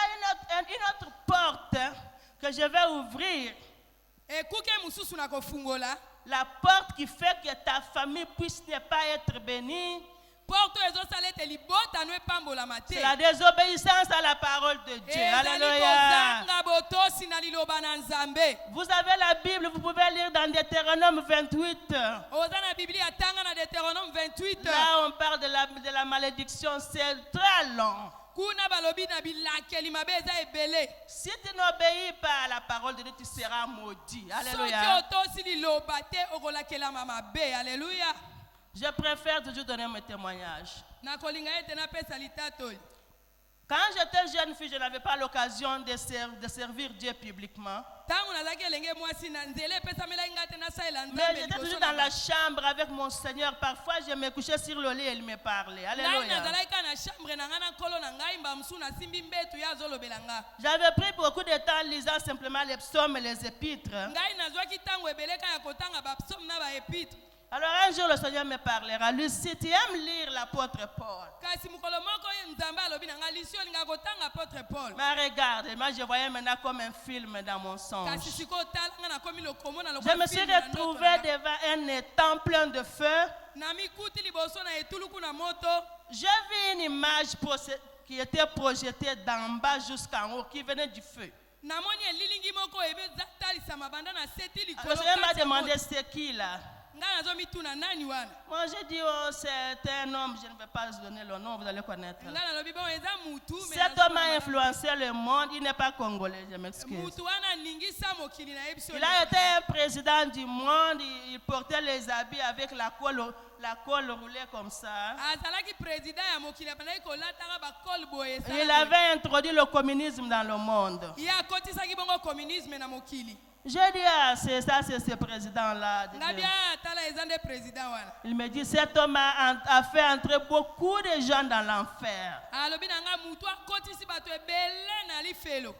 une autre porte que je vais ouvrir. ekuke mosusu na kofungola La porte qui fait que ta famille puisse ne pas être bénie. porte oyo ezosala ete libotano epambolama te C'est la désobéissance à la parole de Dieu. ezali Alléluia. kozanga botosi na liloba na nzambe Vous avez la Bible, vous pouvez lire dans Deutéronome 28. oza na biblia tanga na deutéronome 28 Là, on parle de la malédiction. C'est très long. kuna balobi na bilakeli mabe eza ebele. Si tu n'obéis pas à la parole de Dieu, tu seras maudit. Soki Alléluia. otosi liloba te okolakelama mabe. Alléluia. Je préfère toujours donner mes témoignages. Nakolinga ete napesa litatoli. Quand j'étais jeune fille, je n'avais pas l'occasion de servir Dieu publiquement. Tangu nazaki elenge mwasi na nzela epesamela inga te nasalela Mais Nzambe j'étais liboso toujours na dans la bato. chambre avec mon Seigneur. Parfois, je me couchais sur le lit et il me parlait. Ngai Alléluia. nazalaki kaka na chambre na ngai na nkolo na ngai mba mosusu nasimbi mbetu ye azolobela nga. J'avais pris beaucoup de temps lisant simplement les psaumes et les épîtres. Ngai nazwaki ntango ebele kaka ya kotanga bapsaume na baepitre. Alors un jour, le Seigneur me parlera. Lui, si tu aimes lire l'apôtre Paul, Kasi mokolo moko ye Nzambe alobi na ngai lisi olinga kotanga apôtre Paul. mais regarde, moi je voyais maintenant comme un film dans mon songe. Kasi sikoyo tala nga nakomi lokomona Je me suis retrouvé devant un étang plein de feu. na mikuti liboso na etuluku na moto. J'ai vu une image qui était projetée d'en bas jusqu'en haut, qui venait du feu. Namoni elilingi moko ezotalisama banda na seti Le likolo. Seigneur m'a kati ya demandé moto. c'est qui là. Ngai nazomituna nani wana. Moi j'ai dit oh, c'est un homme, je ne vais pas vous donner le nom, vous allez connaître. Ngai nalobi bon eza mutu. mais Cet homme a nazomona- influencé le monde, il n'est pas congolais, je m'excuse. mutu wana ningisa mokili na yebiso. Il a été un président du monde, il portait les habits avec la colle roulée comme ça. azalaki président ya mokili abandaki kolataka bakole boye esala Il boye. avait introduit le communisme dans le monde. ye akotisaki bongo communisme na mokili. J'ai dit, ah, c'est ça, c'est ce président-là. ngai bia tala eza nde président wana. Il me dit, cet homme a fait entrer beaucoup de gens dans l'enfer. alobi na ngai mutu akotisi bato ebele na lifelo.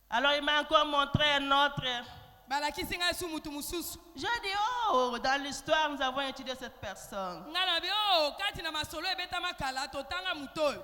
Alors il m'a encore montré un autre. balakisi ngai su mutu mosusu. J'ai dit, oh, dans l'histoire, nous avons étudié cette personne. ngai nalobi o kati na masolo ebetama kala totanga mutu oyo.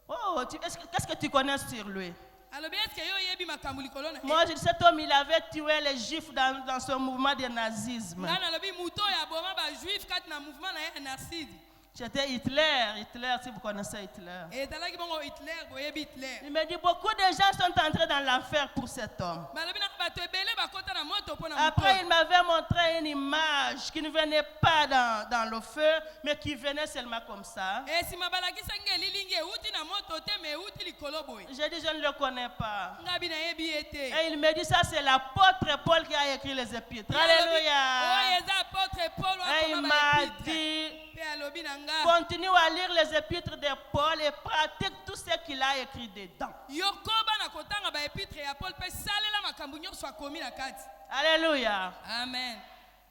Oh, qu'est-ce que tu connais sur lui? alobi eske yo oyebi makambo likolo na ye. Moi, je dis, cet homme, il avait tué les Juifs dans son mouvement de nazisme. ngai nalobi mutu oyo aboma bajuif kati na mouvement na ye ya narcide. C'était Hitler, si vous connaissez Hitler. ezalaki bongo hitler boyebi hitler. Il me dit, beaucoup de gens sont entrés dans l'enfer pour cet homme. balobi na bato ebele bakota na moto mpo na Après, moto. il m'avait montré une image qui ne venait pas dans le feu, mais qui venait seulement comme ça. esima balakisaki ngai elilingi euti na moto te me euti likolo boye. J'ai dit, je ne le connais pas. ngai bi nayebi ye te. Et il me dit, ça c'est l'apôtre Paul qui a écrit les épîtres. oyo Alléluia. eza apôtre paul Et il wakoma m'a baepitre. dit, mpe alobi na nga continue à lire les épîtres de Paul et pratique tout ce qu'il a écrit dedans. yokoba na kotanga baepitre ya paul mpe salela makambo nyonso akomi na kati. Alléluia. amen.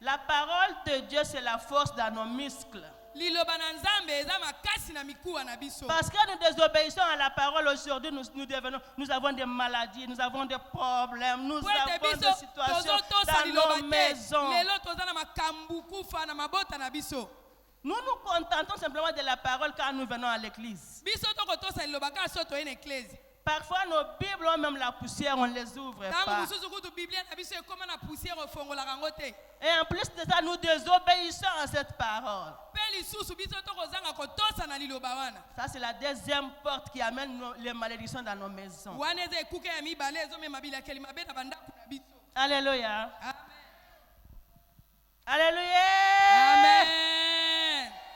La parole de Dieu, c'est la force dans nos muscles. liloba na nzambe eza makasi na mikuwa na biso. Parce que nous désobéissons à la parole aujourd'hui, nous avons des maladies, nous avons des problèmes, nous po ete avons des biso situations tozotosa dans liloba nos te maisons. lelo toza na makambu kufa na mabota na biso. Nous nous contentons simplement de la parole quand nous venons à l'église. biso tokotosa liloba kaka so toye na eklesi. Parfois, nos Bibles ont même la poussière, on ne les ouvre ntango pas. mosusu kutu biblia na biso ekóma na poussière ofongolaka yango te. Et en plus de ça, nous désobéissons à cette parole. mpe lisusu biso tokozanga kotosa na liloba wana. Ça, c'est la deuxième porte qui amène les malédictions dans nos maisons. wana eza ekuke ya mibale ezomema bilakeli mabe na bandako na biso. Alléluia. Amen. Alléluia. Amen.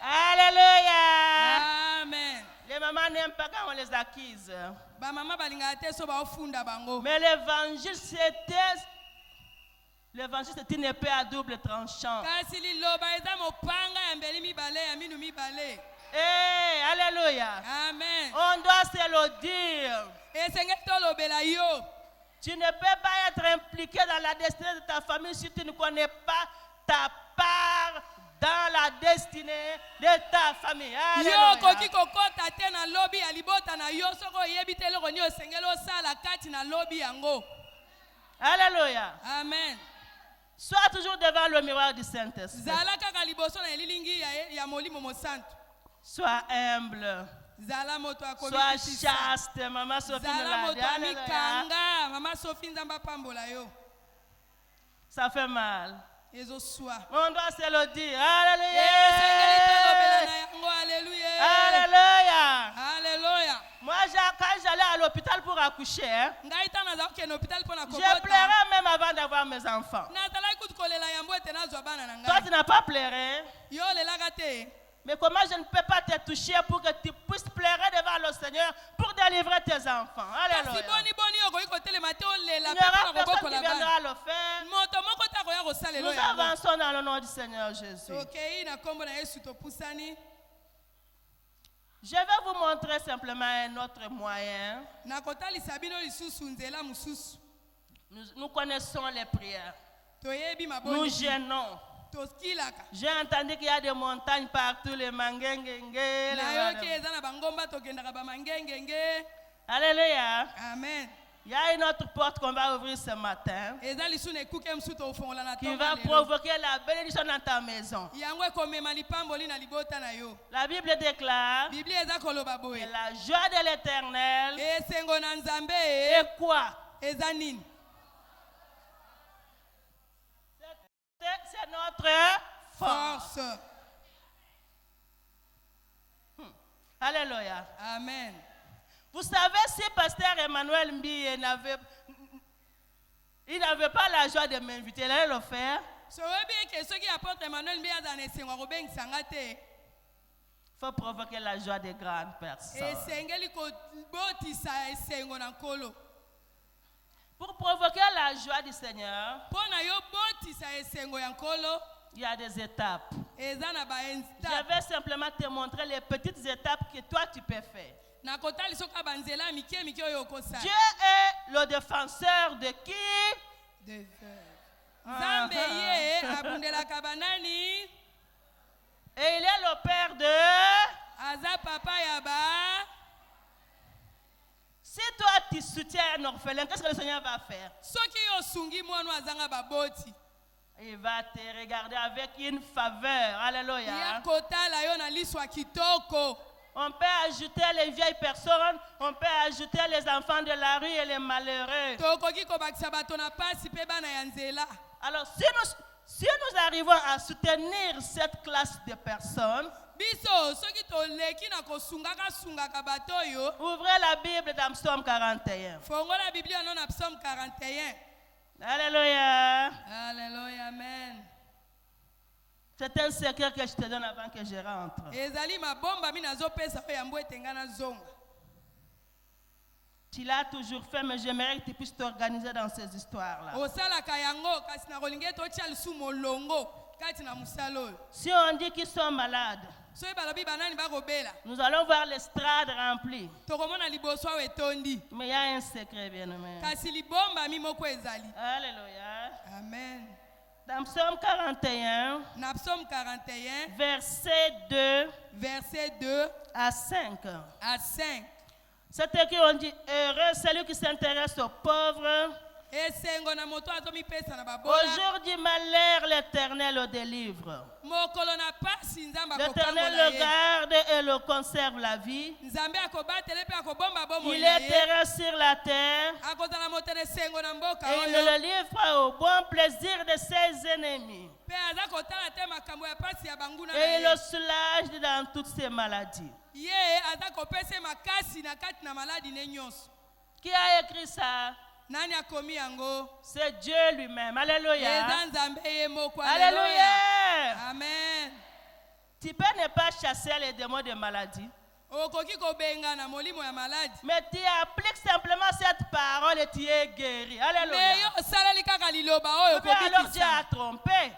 Alléluia. Amen. Les mamans n'aiment pas quand on les accuse. bamama balingaka te so baofunda bango. Mais l'évangile, c'est une épée à double tranchant. kasi liloba eza mopanga ya mbeli mibale ya minu mibale. Hey, alléluia. Amen. On doit se le dire. esengeli tolobela yo. Tu ne peux pas être impliqué dans la destinée de ta famille si tu ne connais pas ta part dans la destinée de ta famille. yo okoki Alléluia. kokota te na lobi ya libota na yo soko oyebi te eloko nini osengeli osala kati na lobi yango. Alléluia. amen. Sois toujours devant le miroir du Saint-Esprit. zala kaka liboso na elilingi ya molimo mosantu. Sois humble. zala moto Sois akomisisa. chaste. Maman Sophie me zala l'a dit. moto Alléluia. amikanga. mama sofi nzambe apambola yo. Ça fait mal. ezoswa. On doit se le dire. esengeli tolobela Alléluia. na yango. Alléluia. Alléluia. Alléluia. Moi, quand j'allais à l'hôpital pour accoucher, hein, ngai ntango nazalaki kokende hôpital mpo na je kobota. pleurais même avant d'avoir mes enfants. nazalaki kutu kolela yango ete nazwa bana na Toi, ngai. tu n'as pas pleuré. yo olelaka te. Mais comment je ne peux pas te toucher pour que tu puisses pleurer devant le Seigneur pour délivrer tes enfants? kasi Alléluia. boni okoki kotelema te olela Il mpe n'y aura mpona personne qui kobokola bana viendra le faire. moto moko te akoya kosalela Nous oyo yango avançons dans le nom du Seigneur Jésus. tokei na nkombo na yesu topusani. Je vais vous montrer simplement un autre moyen. nakotalisa bino lisusu nzela mosusu Nous connaissons les prières. toyebi Nous maboni gênons. toskilaka J'ai entendu qu'il y a des montagnes partout, les mangengenge. nayoki eza na bangomba tokendaka bamangengenge. Alléluia. Amen. Il y a une autre porte qu'on va ouvrir ce matin eza lisu na ekuke mosusu tofongola na qui ntongo va ya lelo. provoquer la bénédiction dans ta maison. yango ekomema lipamboli na libota na yo. La Bible déclare biblia eza koloba que boye la joie de l'Éternel esengo na nzambe est quoi? eza nini? C'est notre force. Force. Alléluia. Amen. Vous savez, si Pasteur Emmanuel Mbiye n'avait pas la joie de m'inviter, il allait le faire. so oyebi eke soki apôtre emmanuel mbi aza na esengo akobengisanga te Il faut provoquer la joie des grandes personnes. esengeli kobotisa esengo na nkolo Pour provoquer la joie du Seigneur, mpo na yo botisa esengo ya nkolo il y a des étapes. eza na Je baétape. vais simplement te montrer les petites étapes que toi tu peux faire. nakotalisa oka banzela ya mike mike oyo okosala. Dieu est le défenseur de qui? nzambe ye abundelaka banani Et il est le père de... aza papa ya ba. Si toi tu soutiens un orphelin, qu'est-ce que le Seigneur va faire? soki yo osungi mwana azanga baboti Il va te regarder avec une faveur. ya Alléluia. kotala yo na liso ya kitoko. On peut ajouter les vieilles personnes, on peut ajouter les enfants de la rue et les malheureux. tokoki kobakisa bato na pasi mpe bana ya nzela. Alors, si nous arrivons à soutenir cette classe de personnes, biso soki toleki na kosungaka bato oyo. ouvrez la Bible dans Psaume 41. fongola biblia no na psaume 41. Alléluia. Alléluia, amen. C'est un secret que je te donne avant que je rentre. ezali mabomba mi nazopesa oyo yambo etenga na zonga. Tu l'as toujours fait, mais j'aimerais que tu puisses t'organiser dans ces histoires-là. osalaka yango kasi nakolingi ete otya lisu molongo kati na mosala oyo. Si on dit qu'ils sont malades, soki balobi banani bakobela nous allons voir l'estrade remplie. tokomona liboso awo etondi. Mais il y a un secret, bien-aimé. kasi libombami moko ezali. Alléluia. Amen. Dans Psaume 41, Na psaume 41 verset 2 verset 2 à 5. à 5. C'est écrit, on dit, heureux celui qui s'intéresse aux pauvres. esengo na moto azomipesa na Au babola. jour du malheur, l'Éternel le délivre. mokolo na pasi nzambe L'Éternel akokangola le ye. garde et le conserve la vie. nzambe akobatele mpe akobomba bomoi Il na est ye. terré sur la terre akozala motene esengo na mboka et il oyo. le livre au bon plaisir de ses ennemis. mpe aza kotala te makambo ya pasi ya banguna na Et il ye. le soulage dans toutes ses maladies. ye aza kopesa makasi na kati na maladi ne nyonso. Qui a écrit ça? nani akomi yango? C'est Dieu lui-même. Alléluia. eza nzambe ye moko. Alléluia. Amen. Tu peux ne pas chasser les démons de maladie, okoki kobenga na molimo ya maladi. mais tu appliques simplement cette parole et tu es guéri. me Alléluia. yo osaleli kaka liloba oyo Mais alors Dieu kobikisa. a trompé.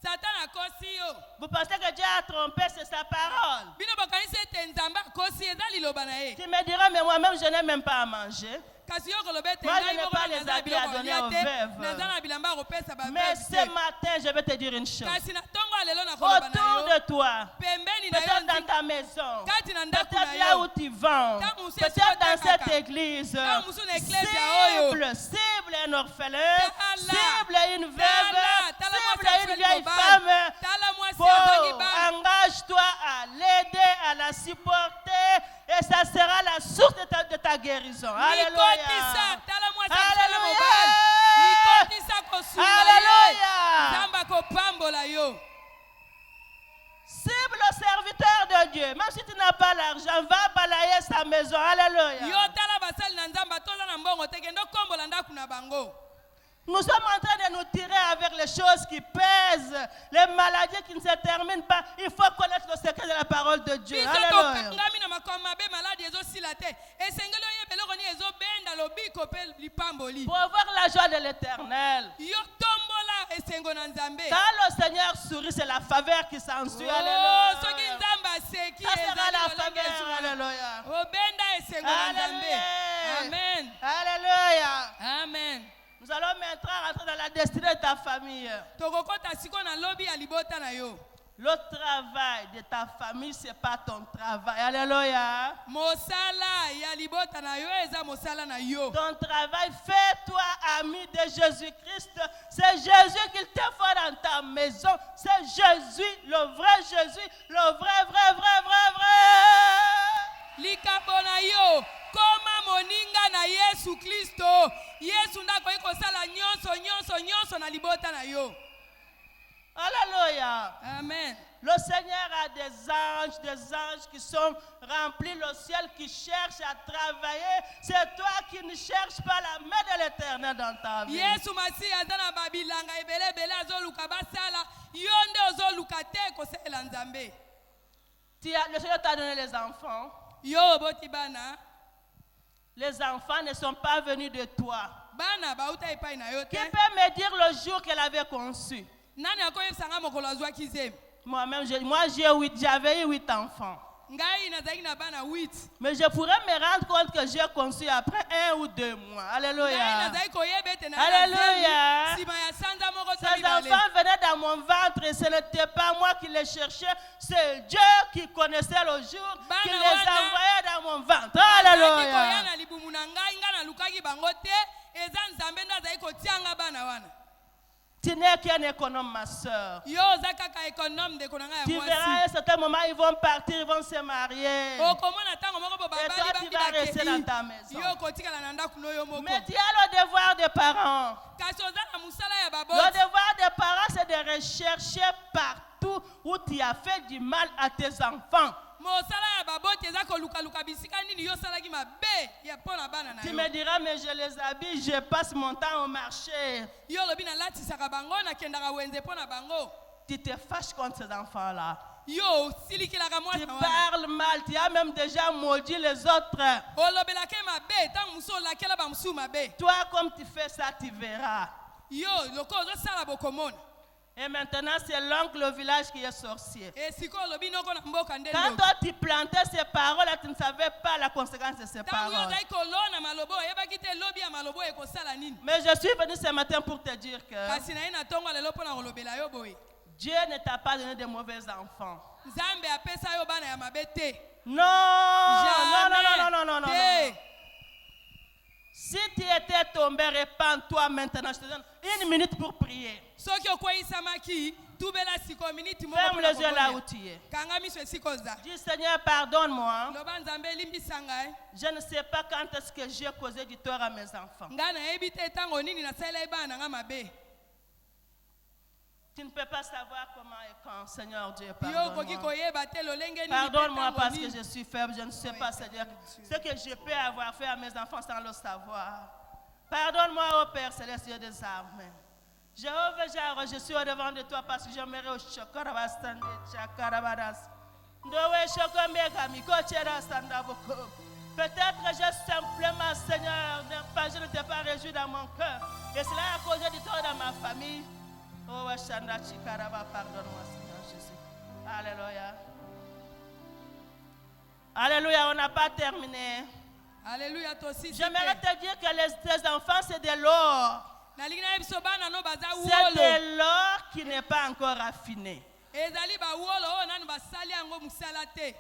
satan akosi yo. Vous pensez que Dieu a trompé, c'est sa parole. bino bokanisi ete nzambe akosi eza liloba na ye. Tu me diras, mais moi-même, je n'ai même pas à manger. kasi yo koloba ete Moi, je ngai n'ai moko pas les naza na habits à biloko donner kolia aux te, veuves. naza na bilamba ya kopesa Mais baveuve ce te. matin, je vais te dire une chose. kasi na ntongo ya lelo nakoloba na Autour yo de toi, pembeni na yo peut-être dans nzinga ta maison, kati na ndako peut-être na là yo où tu vends, Tangu musu peut-être esiko dans cette otakaka. église, Tangu musu na eklezia oyo. cible un orphelin, Tala. cible une veuve, Tala cible mwasi une afeli vieille mobali. femme. tala mwasi Pour azangi bana. engage-toi à l'aider, à la supporter, et ça sera la source de ta guérison. likotisa Alléluia. tala mwasi afeli Alléluia. mobali. likotisa kosunga ye Alléluia. nzambe akopambola yo. Cible le serviteur de Dieu. Même si tu n'as pas l'argent, va balayer sa maison. Alléluia. yo tala basali na nzambe toza na mbongo te kende okombola ndako na bango. Nous sommes en train de nous tirer avec les choses qui pèsent, les maladies qui ne se terminent pas. Il faut connaître le secret de la parole de Dieu. biso Alléluia. tokangami na makambo mabe maladi ezosila te esengeli oyeba eloko nini ezobenda lobiko mpe lipamboli Pour avoir la joie de l'éternel. yo tombola esengo na nzambe Quand le Seigneur sourit, c'est la faveur qui s'ensuit. Oh, Alléluia. soki nzambe aseki Ça sera ezali la lolenge faveur. ezwa. Alléluia. obenda esengo na nzambe Alléluia. amen Alléluia. amen Nous allons maintenant rentrer dans la destinée de ta famille. tokokota siko na lobi ya libota na yo Le travail de ta famille, ce n'est pas ton travail. Alléluia. mosala ya libota na yo eza mosala na yo Ton travail, fais-toi ami de Jésus-Christ. C'est Jésus qu'il te faut dans ta maison. C'est Jésus, le vrai Jésus, le vrai. likambo na yo koma moninga na yesu kristo yesu ndakoki kosala nyonso na libota na yo Alléluia. amen Le Seigneur a des anges qui sont remplis le ciel, qui cherchent à travailler. C'est toi qui ne cherches pas la main de l'Éternel dans ta vie. yesu masihi aza na babilanga ebelebele azoluka basala yo nde ozoluka te kosalela nzambe Le Seigneur t'a donné les enfants. yo oboti bana Les enfants ne sont pas venus de toi. bana bauta epai na yo Qui te peut me dire le jour qu'elle avait conçu? nani akoyebisanga mokolo azwaki zemi Moi-même, j'avais eu 8 enfants. ngai nazalaki na bana 8 Mais je pourrais me rendre compte que j'ai conçu après 1 ou 2 mois. ngai Alléluia. nazalaki koyeba ete Alléluia. nsima ya sanza moko to Ces mibale enfants venaient dans mon ventre et ce n'était pas moi qui les cherchais, c'est Dieu qui connaissait le jour Bana qui les wana. envoyait dans mon ventre. azalaki koya Alléluia. na libumu na ngai ngai nalukaki bango te eza nzambe nde azalaki kotianga bana wana Tu n'es qu'un économe, ma soeur. yo oza kaka ekonome ndeko na ngai Tu ya verras à mwasi un certain moment, ils vont partir, ils vont se marier. okomona ntango moko bo toi, tu babali vas rester dans ta maison. yo kotikala na ndako no yo moko Mais tu as le devoir des parents. kasi oza na mosala ya Le baboti devoir des parents, c'est de rechercher partout où tu as fait du mal à tes enfants. mosala ya baboti eza kolukaluka bisika nini yo osalaki mabe ya mpo na bana na Tu yo me diras, mais je les habille, je passe mon temps au marché. yo olobi nalatisaka bango nakendaka wenze mpo na bango Tu te fâches contre ces enfants-là. yo osilikilaka Tu mwasi na wana parles mal, tu as même déjà maudit les autres. olobelaka ye mabe ntango mosu olakela bamosusu mabe Toi, comme tu fais ça, tu verras. yo lokola ozosala bokomona Et maintenant, c'est l'oncle au village qui est sorcier. esika olobi noko na mboka nde Quand ndoki toi, tu plantais ces paroles, tu ne savais pas la conséquence de ces ntango yo paroles. ozali kolona maloba oyebaki te lobi ya maloba ekosala nini Mais je suis venu ce matin pour te dire que kasi na ye na ntongo lelo mpo na kolobela yo boye Dieu ne t'a pas donné de mauvais enfants. nzambe apesa yo bana ya mabe te Non, non. te Si tu étais tombé, répands-toi maintenant. Je te donne 1 minute pour prier. soki okweyisamaki tubela siko miniti moko Ferme mpo na les yeux là où koboya. tu es. kanga miso esika oza Dis Seigneur, pardonne-moi. loba nzambe elimbisa ngai Je ne sais pas quand est-ce que j'ai causé du tort à mes enfants. ngai nayebi te ntango nini nasaleli bana na ngai mabe Tu ne peux pas savoir comment et quand, Seigneur Dieu, yo okoki pardonne-moi. koyeba te lolenge nini Pardonne-moi mpe parce ntango que nini. je suis faible, je ne sais pas, Seigneur, ce que je peux avoir fait à mes enfants sans le savoir. Pardonne-moi, ô Père Céleste, Dieu des armées. Jéhovah Jireh, je suis au devant de toi parce que j'aimerais au chokorabastande, chakarabadas. Ndowe chokomegami, kocherastandaboko. Peut-être que j'ai simplement, Seigneur, je ne t'ai pas réjoui dans mon cœur. Et cela a causé du tort dans ma famille. Oh, Shanda Chikaraba, pardonne-moi, Seigneur Jésus. Alléluia. Alléluia, on n'a pas terminé. Alléluia tosisi J'aimerais te te dire que tes enfants, c'est de l'or. nalingi na ye biso bana no baza C'est wolo de l'or qui n'est pas encore raffiné. ezali bawolo oyo nanu basali yango mosala te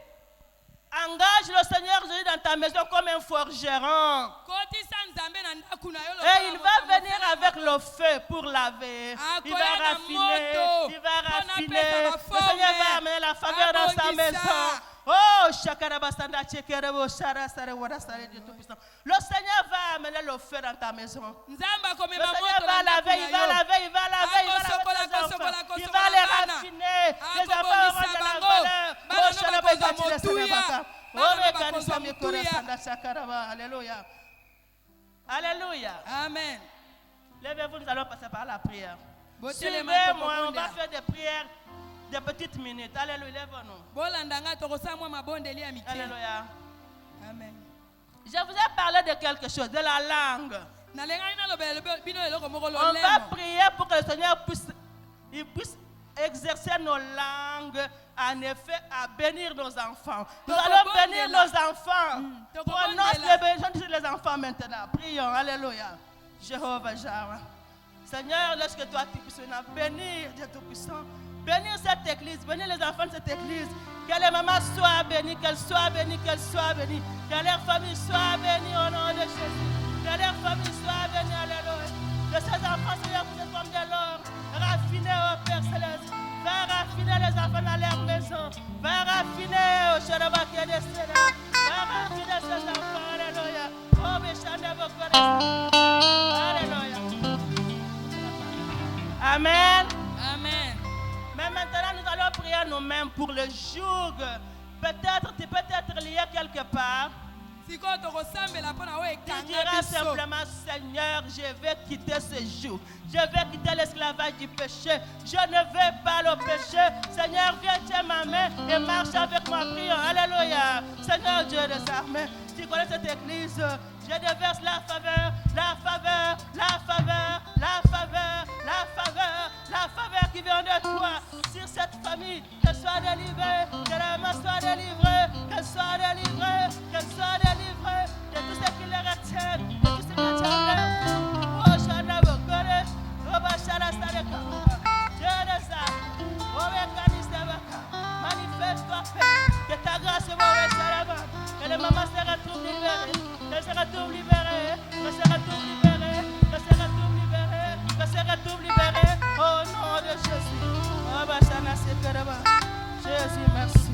Engage le Seigneur Jésus dans ta maison comme un forgeron. kotisa nzambe na ndako na yo Et il va venir avec le feu pour laver. Il va Akoya na raffiner. moto. Il va Mpona raffiner. pesa Le baforme. Seigneur va amener la faveur dans sa Abongisa. maison. Oh, Shakarabastanda Chekerebo, Sharasare, Wadasare du Tout-Puissant. Le Seigneur va amener le feu dans ta maison. nzambe Le akomema Seigneur moto va na ndako laver, na il va yo laver, il va laver, il va Akosokola, laver tes akosokola, enfants. Il akosokola va les bana. raffiner. Les enfants Akobongisa auront de la bango. valeur. Bana Oh, no Shalaba, bakozwa Kachile, motuya. Sanabaka. Bana Oh, no Mekanisa, bakozwa Mikora, motuya. Sanda, Shakaraba. Alléluia. Alléluia. amen Levez-vous, nous allons passer par la prière. Botelema Suivez-moi, on tokobondela. va faire des prières de petites minutes. Alléluia, lève-nous. bolandanga tokosala mwa mabondeli ya mike. Alléluia. Amen. Je vous ai parlé de quelque chose, de la langue. nalengaki nalobela bino eloko moko On va lolemo. prier pour que le Seigneur puisse exercer nos langues, en effet, à bénir nos enfants. Nous allons bénir nos enfants. Prononce les bénédictions sur les enfants maintenant. Prions, alléluia. Jéhovah Jireh. Seigneur, lorsque toi tu puisses bénir, Dieu Tout-Puissant, bénir cette église, bénir les enfants de cette église, que les mamans soient bénies, qu'elles soient bénies, qu'elles soient bénies, que leur famille soit bénie au nom de Jésus, que leur famille soit bénie, alléluia. Que ces enfants, Seigneur, vous êtes comme de l'or, raffinés au Père Céleste, va raffiner les enfants dans leur maison, va raffiner au Shéréba qui est décédé, va raffiner ces enfants, alléluia. Oh, méchant de vos connaissances, alléluia. Amen. Amen. Mais maintenant, nous allons prier nous-mêmes pour le joug. Peut-être, tu peux être lié quelque part. sikoyo tokosambela mpo na oyo Tu ekanga diras biso. simplement, Seigneur, je vais quitter ce joug. Je vais quitter l'esclavage du péché. Je ne vais pas le péché. Seigneur, viens, tiens ma main et marche avec moi. Prions. Alléluia. Seigneur Dieu des armées, tu connais cette église. Je déverse la faveur, la faveur, la faveur, la faveur, la faveur, la faveur qui vient de toi sur cette famille. Qu'elle soit délivrée, que la main soit délivrée, qu'elle soit délivrée, qu'elle soit délivrée de tout ce qui les retient, de tout ce qui les retient. Oh, Shana Bokore, oh, Bashara Sadeka, Dieu des armes, oh, Mekanisabaka, manifeste-toi, Père, que ta grâce est mauvaise, Shalaba, que les mamans se retrouvent libérées. Que se retrouve libéré, que se retrouve libéré, que se retrouve libéré, que se retrouve libéré, au nom de Jésus. Oh, Bashana Sekeraba. Jésus, merci.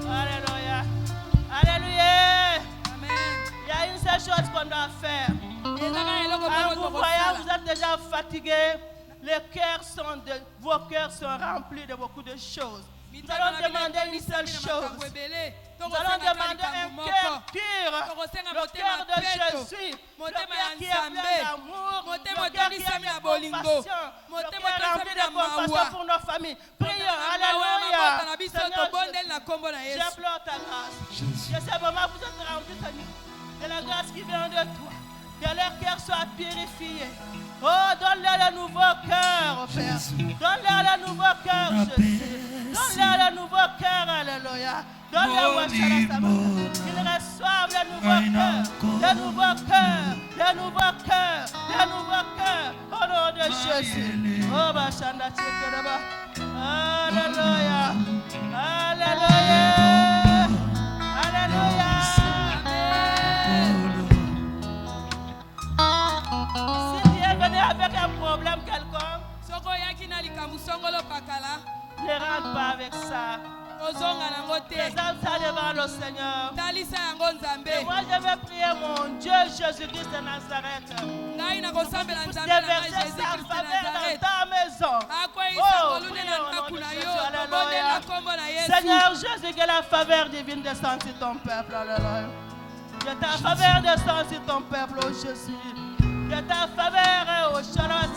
Alléluia. Alléluia. Amen. Il y a une seule chose qu'on doit faire. ezaka eloko En moko vous voyant, vous tokosala. êtes déjà fatigués. Vos cœurs sont remplis de beaucoup de choses. Nous allons demander une seule chose. Nous allons demander un cœur pur, le cœur de Jésus, le cœur qui est plein d'amour, le cœur qui est plein de compassion, le cœur rempli de compassion pour nos familles. Prions, alléluia. Seigneur, j'implore ta grâce. Que ce moment vous êtes remplis, Seigneur, de la grâce qui vient de toi. Que leur cœur soit purifié. Oh, donne-leur le nouveau cœur, Père. Donne-leur le nouveau cœur, Jésus. Donne-leur le nouveau cœur, alléluia. Donne-leur qu'ils reçoivent le nouveau cœur, le nouveau cœur, le nouveau cœur, le nouveau cœur, au nom de Jésus. Oh, Bashanda Tchekereba. Alléluia. Alléluia. Alléluia. Si tu es venu avec un problème quelconque, soko oyaki na likambo songolo pakala ne rentre pas avec ça. ozonga nango te. Présente ça devant le Seigneur. talisa yango Et nzambe. moi, je vais prier mon Dieu Jésus-Christ de Nazareth. ngai nakosambela nzambe na ngai Déverser jésus sa kristu faveur dans nazaret. ta maison. akweyisa Oh, molune prions na au nom ndaku de na Jésus. yo Alléluia. tobondela nkombo na yesu. Seigneur Jésus, que la faveur divine descende sur ton peuple. Alléluia. Que ta faveur descende sur ton peuple, oh Jésus. Que ta faveur, oh Shalom,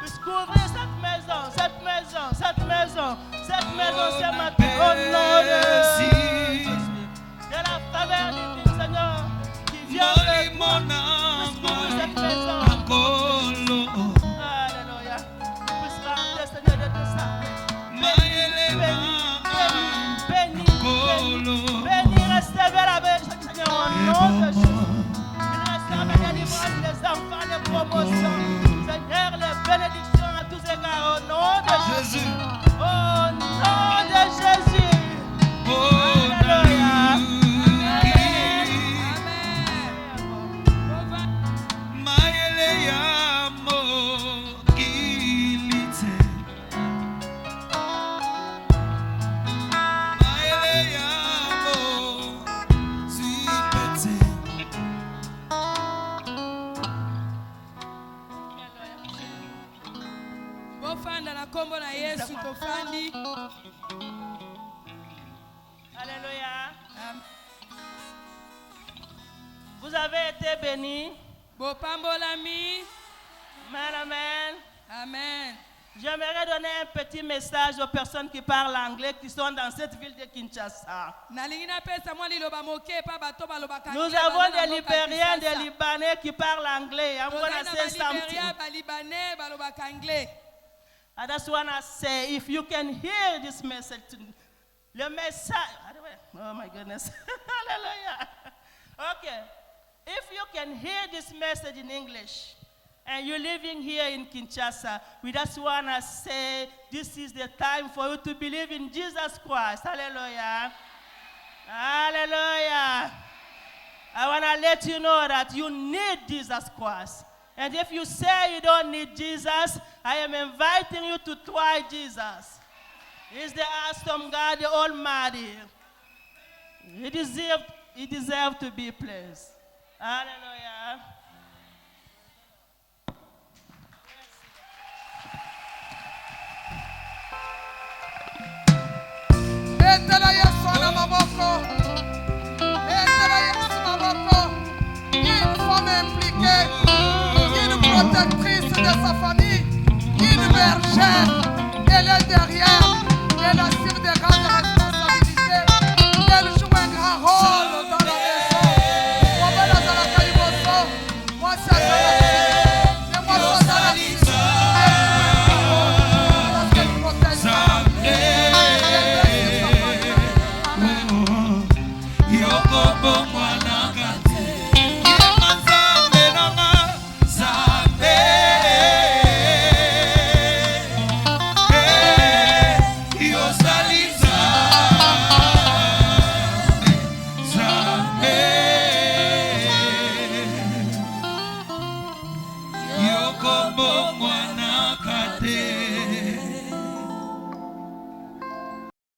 puisse couvrir cette maison, cette maison, cette maison, cette maison ce matin, au nom de Jésus. Que la faveur divine, Seigneur, qui vient de toi, puisse couvrir cette maison. Alléluia. Puisse rentrer, Seigneur, de tes saints. Béni, béni, béni, restez la maison, Seigneur, au nom de Jésus. Il reste la délivrance des enfants, les promotions. Seigneur, les bénédictions à tous égards, au nom de Jésus. Au nom de Jésus. Alléluia. bofanda na nkombo na yesu tofandi. Alléluia. Vous avez été bénis. bopambolami. Amen, amen. Amen. J'aimerais donner un petit message aux personnes qui parlent anglais qui sont dans cette ville de Kinshasa. Nous avons des Libériens, des Libanais qui parlent anglais. I'm going to say something. I just want to say, if you can hear this message, le message, oh my goodness, hallelujah. Okay, if you can hear this message in English, and you're living here in Kinshasa, we just want to say this is the time for you to believe in Jesus Christ. Hallelujah. Hallelujah. I want to let you know that you need Jesus Christ. And if you say you don't need Jesus, I am inviting you to try Jesus. He's the awesome God, the Almighty. He deserves to be praised. Hallelujah. Metela Yesu na maboko. Metela Yesu maboko. Une femme impliquée, une protectrice de sa famille, une bergère. Elle est derrière.